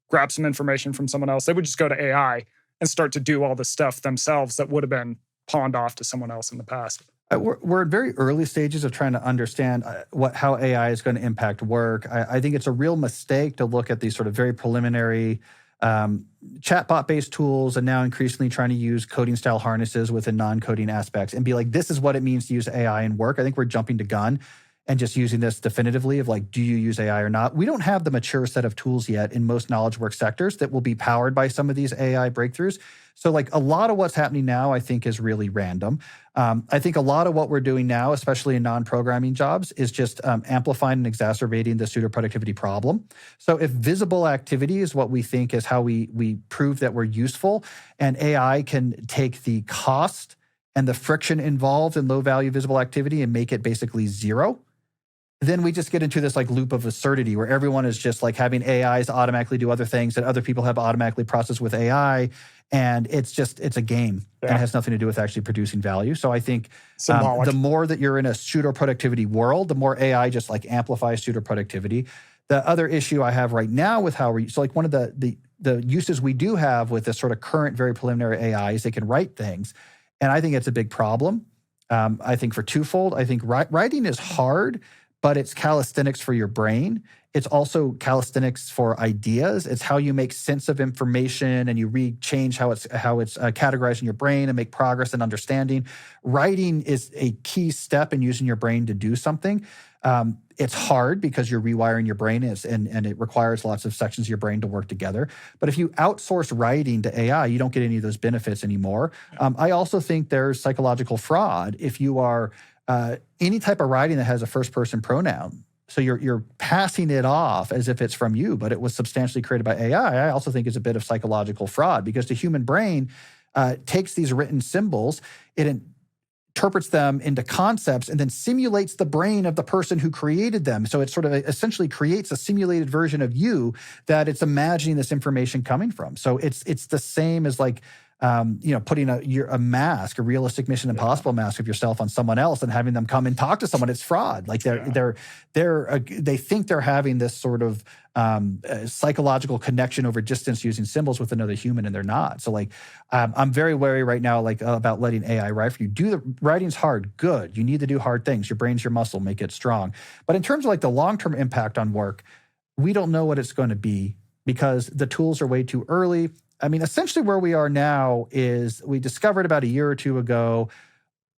grab some information from someone else, they would just go to AI and start to do all the stuff themselves that would have been pawned off to someone else in the past. We're at very early stages of trying to understand how AI is going to impact work. I think it's a real mistake to look at these sort of very preliminary chatbot-based tools and now increasingly trying to use coding-style harnesses within non-coding aspects and be like, this is what it means to use AI in work. I think we're jumping to gun and just using this definitively of like, do you use AI or not? We don't have the mature set of tools yet in most knowledge work sectors that will be powered by some of these AI breakthroughs. So like a lot of what's happening now, I think, is really random. I think a lot of what we're doing now, especially in non-programming jobs, is just amplifying and exacerbating the pseudo-productivity problem. So if visible activity is what we think is how we prove that we're useful, and AI can take the cost and the friction involved in low-value visible activity and make it basically zero, then we just get into this like loop of absurdity where everyone is just like having AIs automatically do other things that other people have automatically processed with AI. And it's a game and it has nothing to do with actually producing value. So I think the more that you're in a pseudo-productivity world, the more AI just like amplifies pseudo-productivity. The other issue I have right now with so like one of the uses we do have with this sort of current very preliminary AI is they can write things. And I think it's a big problem. I think for twofold. I think writing is hard, but it's calisthenics for your brain. It's also calisthenics for ideas. It's how you make sense of information and you change how it's categorized in your brain and make progress in understanding. Writing is a key step in using your brain to do something. It's hard because you're rewiring your brain and it requires lots of sections of your brain to work together. But if you outsource writing to AI, you don't get any of those benefits anymore. I also think there's psychological fraud if you are any type of writing that has a first-person pronoun. So you're passing it off as if it's from you, but it was substantially created by AI. I also think is a bit of psychological fraud because the human brain takes these written symbols, it interprets them into concepts, and then simulates the brain of the person who created them. So it sort of essentially creates a simulated version of you that it's imagining this information coming from. So it's the same as like putting a mask, a realistic Mission Impossible mask of yourself on someone else and having them come and talk to someone. It's fraud. Like they think they're having this sort of psychological connection over distance using symbols with another human, and they're not. So like I'm very wary right now, like about letting AI write for you. Writing's hard, good. You need to do hard things. Your brain's your muscle, make it strong. But in terms of like the long-term impact on work, we don't know what it's going to be because the tools are way too early. I mean, essentially where we are now is we discovered about a year or two ago,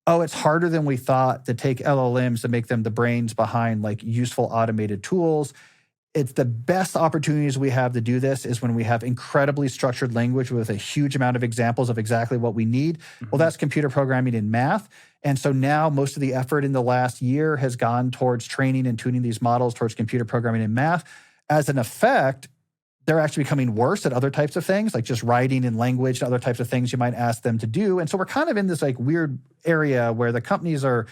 it's harder than we thought to take LLMs to make them the brains behind like useful automated tools. It's the best opportunities we have to do this is when we have incredibly structured language with a huge amount of examples of exactly what we need. Mm-hmm. Well, that's computer programming and math. And so now most of the effort in the last year has gone towards training and tuning these models towards computer programming and math. As an effect, they're actually becoming worse at other types of things, like just writing and language and other types of things you might ask them to do. And so we're kind of in this like weird area where the companies are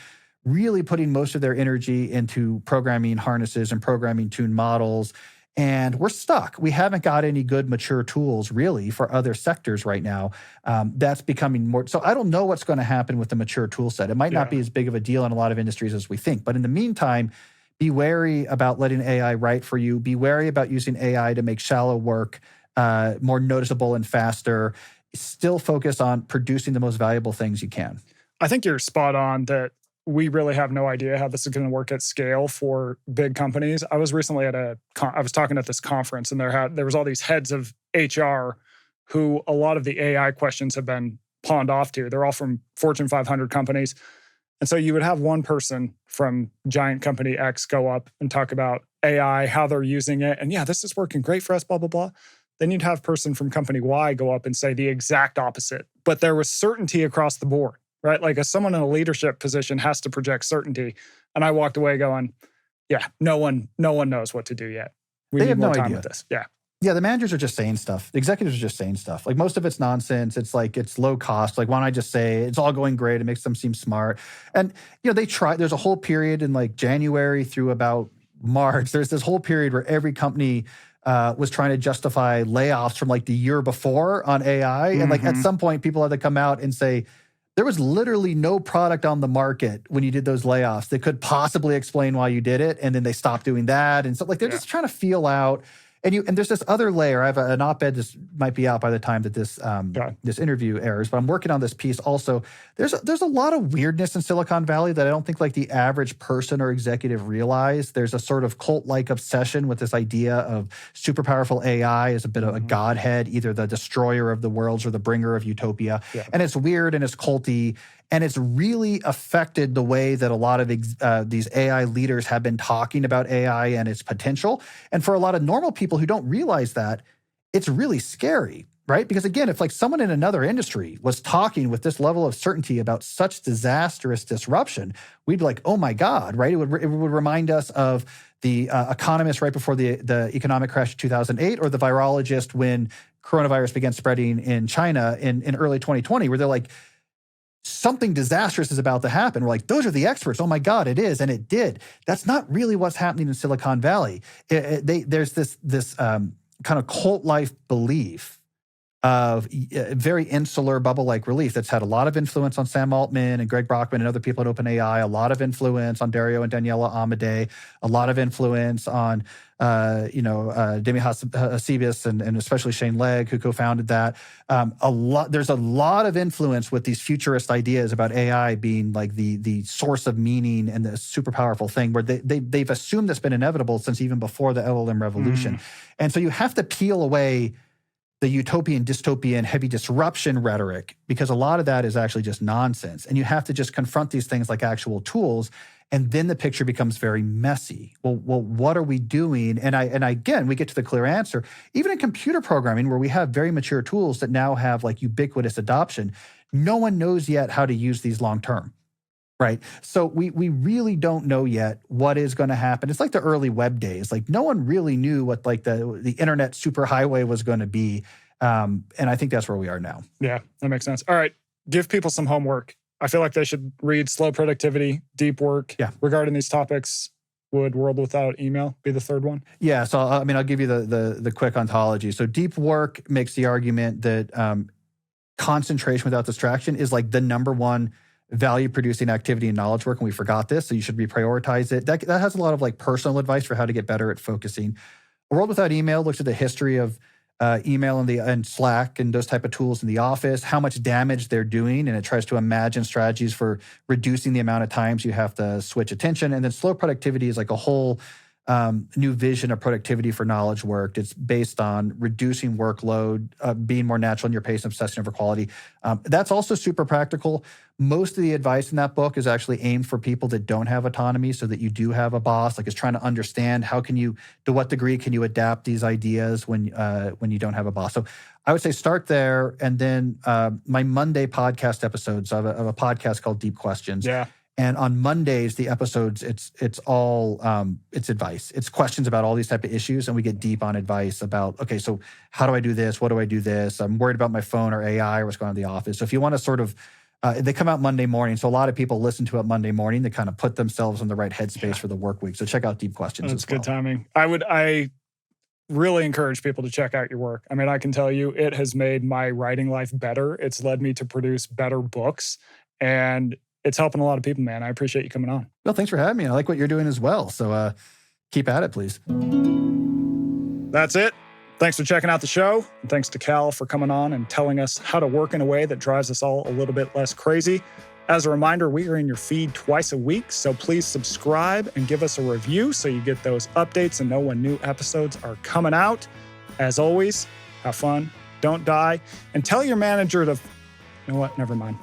really putting most of their energy into programming harnesses and programming tuned models. And we're stuck. We haven't got any good mature tools really for other sectors right now. That's becoming more. So I don't know what's going to happen with the mature tool set. It might not be as big of a deal in a lot of industries as we think. But in the meantime, be wary about letting AI write for you. Be wary about using AI to make shallow work more noticeable and faster. Still focus on producing the most valuable things you can. I think you're spot on that we really have no idea how this is going to work at scale for big companies. I was recently I was talking at this conference, and there was all these heads of HR who a lot of the AI questions have been pawned off to. They're all from Fortune 500 companies. And so you would have one person from giant company X go up and talk about AI, how they're using it. And yeah, this is working great for us, blah, blah, blah. Then you'd have person from company Y go up and say the exact opposite. But there was certainty across the board, right? Like as someone in a leadership position has to project certainty. And I walked away going, yeah, no one knows what to do yet. We need more time with this. Yeah. Yeah, the managers are just saying stuff. The executives are just saying stuff. Like most of it's nonsense. It's like it's low cost. Like why don't I just say it's all going great? It makes them seem smart. And they try. There's a whole period in like January through about March. There's this whole period where every company was trying to justify layoffs from like the year before on AI. And like at some point, people had to come out and say there was literally no product on the market when you did those layoffs that could possibly explain why you did it. And then they stopped doing that. And so like they're just trying to feel out. And there's this other layer. I have an op-ed. This might be out by the time that this this interview airs, but I'm working on this piece also. There's a lot of weirdness in Silicon Valley that I don't think like the average person or executive realize. There's a sort of cult-like obsession with this idea of super powerful AI as a bit of a godhead, either the destroyer of the worlds or the bringer of utopia. Yeah. And it's weird and it's culty. And it's really affected the way that a lot of these AI leaders have been talking about AI and its potential. And for a lot of normal people who don't realize that, it's really scary, right? Because again, if like someone in another industry was talking with this level of certainty about such disastrous disruption, we'd be like, oh my God, right? It would remind us of the economist right before the economic crash of 2008 or the virologist when coronavirus began spreading in China in early 2020, where they're like, something disastrous is about to happen. We're like, those are the experts. Oh my God, it is. And it did. That's not really what's happening in Silicon Valley. There's this kind of cult-like belief of very insular bubble-like relief that's had a lot of influence on Sam Altman and Greg Brockman and other people at OpenAI, a lot of influence on Dario and Daniela Amade, a lot of influence on Demi Hasibis and especially Shane Legg, who co-founded that. There's a lot of influence with these futurist ideas about AI being like the source of meaning and the super powerful thing, where they've assumed that's been inevitable since even before the LLM revolution. And so you have to peel away the utopian, dystopian, heavy disruption rhetoric, because a lot of that is actually just nonsense. And you have to just confront these things like actual tools. And then the picture becomes very messy. Well, what are we doing? And again, we get to the clear answer. Even in computer programming, where we have very mature tools that now have like ubiquitous adoption, no one knows yet how to use these long term, right? So we really don't know yet what is going to happen. It's like the early web days. Like no one really knew what like the internet superhighway was going to be. And I think that's where we are now. Yeah, that makes sense. All right, give people some homework. I feel like they should read Slow Productivity, Deep Work. Yeah. Regarding these topics, would World Without Email be the third one? Yeah. So I'll give you the quick ontology. So Deep Work makes the argument that concentration without distraction is like the number one value-producing activity in knowledge work, and we forgot this, so you should reprioritize it. That has a lot of like personal advice for how to get better at focusing. A World Without Email looks at the history of email and Slack and those type of tools in the office, how much damage they're doing, and it tries to imagine strategies for reducing the amount of times you have to switch attention. And then Slow Productivity is like a whole new vision of productivity for knowledge work. It's based on reducing workload, being more natural in your pace, obsessing over quality. That's also super practical. Most of the advice in that book is actually aimed for people that don't have autonomy, so that you do have a boss. Like it's trying to understand to what degree can you adapt these ideas when you don't have a boss. So I would say start there, and then my Monday podcast episodes. I have a podcast called Deep Questions. Yeah. And on Mondays, the episodes, it's all it's advice. It's questions about all these type of issues, and we get deep on advice about, okay, so how do I do this? What do I do this? I'm worried about my phone or AI or what's going on in the office. So if you want to sort of, they come out Monday morning, so a lot of people listen to it Monday morning to kind of put themselves in the right headspace for the work week. So check out Deep Questions That's as well. Good timing. I really encourage people to check out your work. I mean, I can tell you it has made my writing life better. It's led me to produce better books, and it's helping a lot of people, man. I appreciate you coming on. Well, thanks for having me. I like what you're doing as well. So keep at it, please. That's it. Thanks for checking out the show. And thanks to Cal for coming on and telling us how to work in a way that drives us all a little bit less crazy. As a reminder, we are in your feed twice a week, so please subscribe and give us a review so you get those updates and know when new episodes are coming out. As always, have fun, don't die, and tell your manager to You know what? Never mind.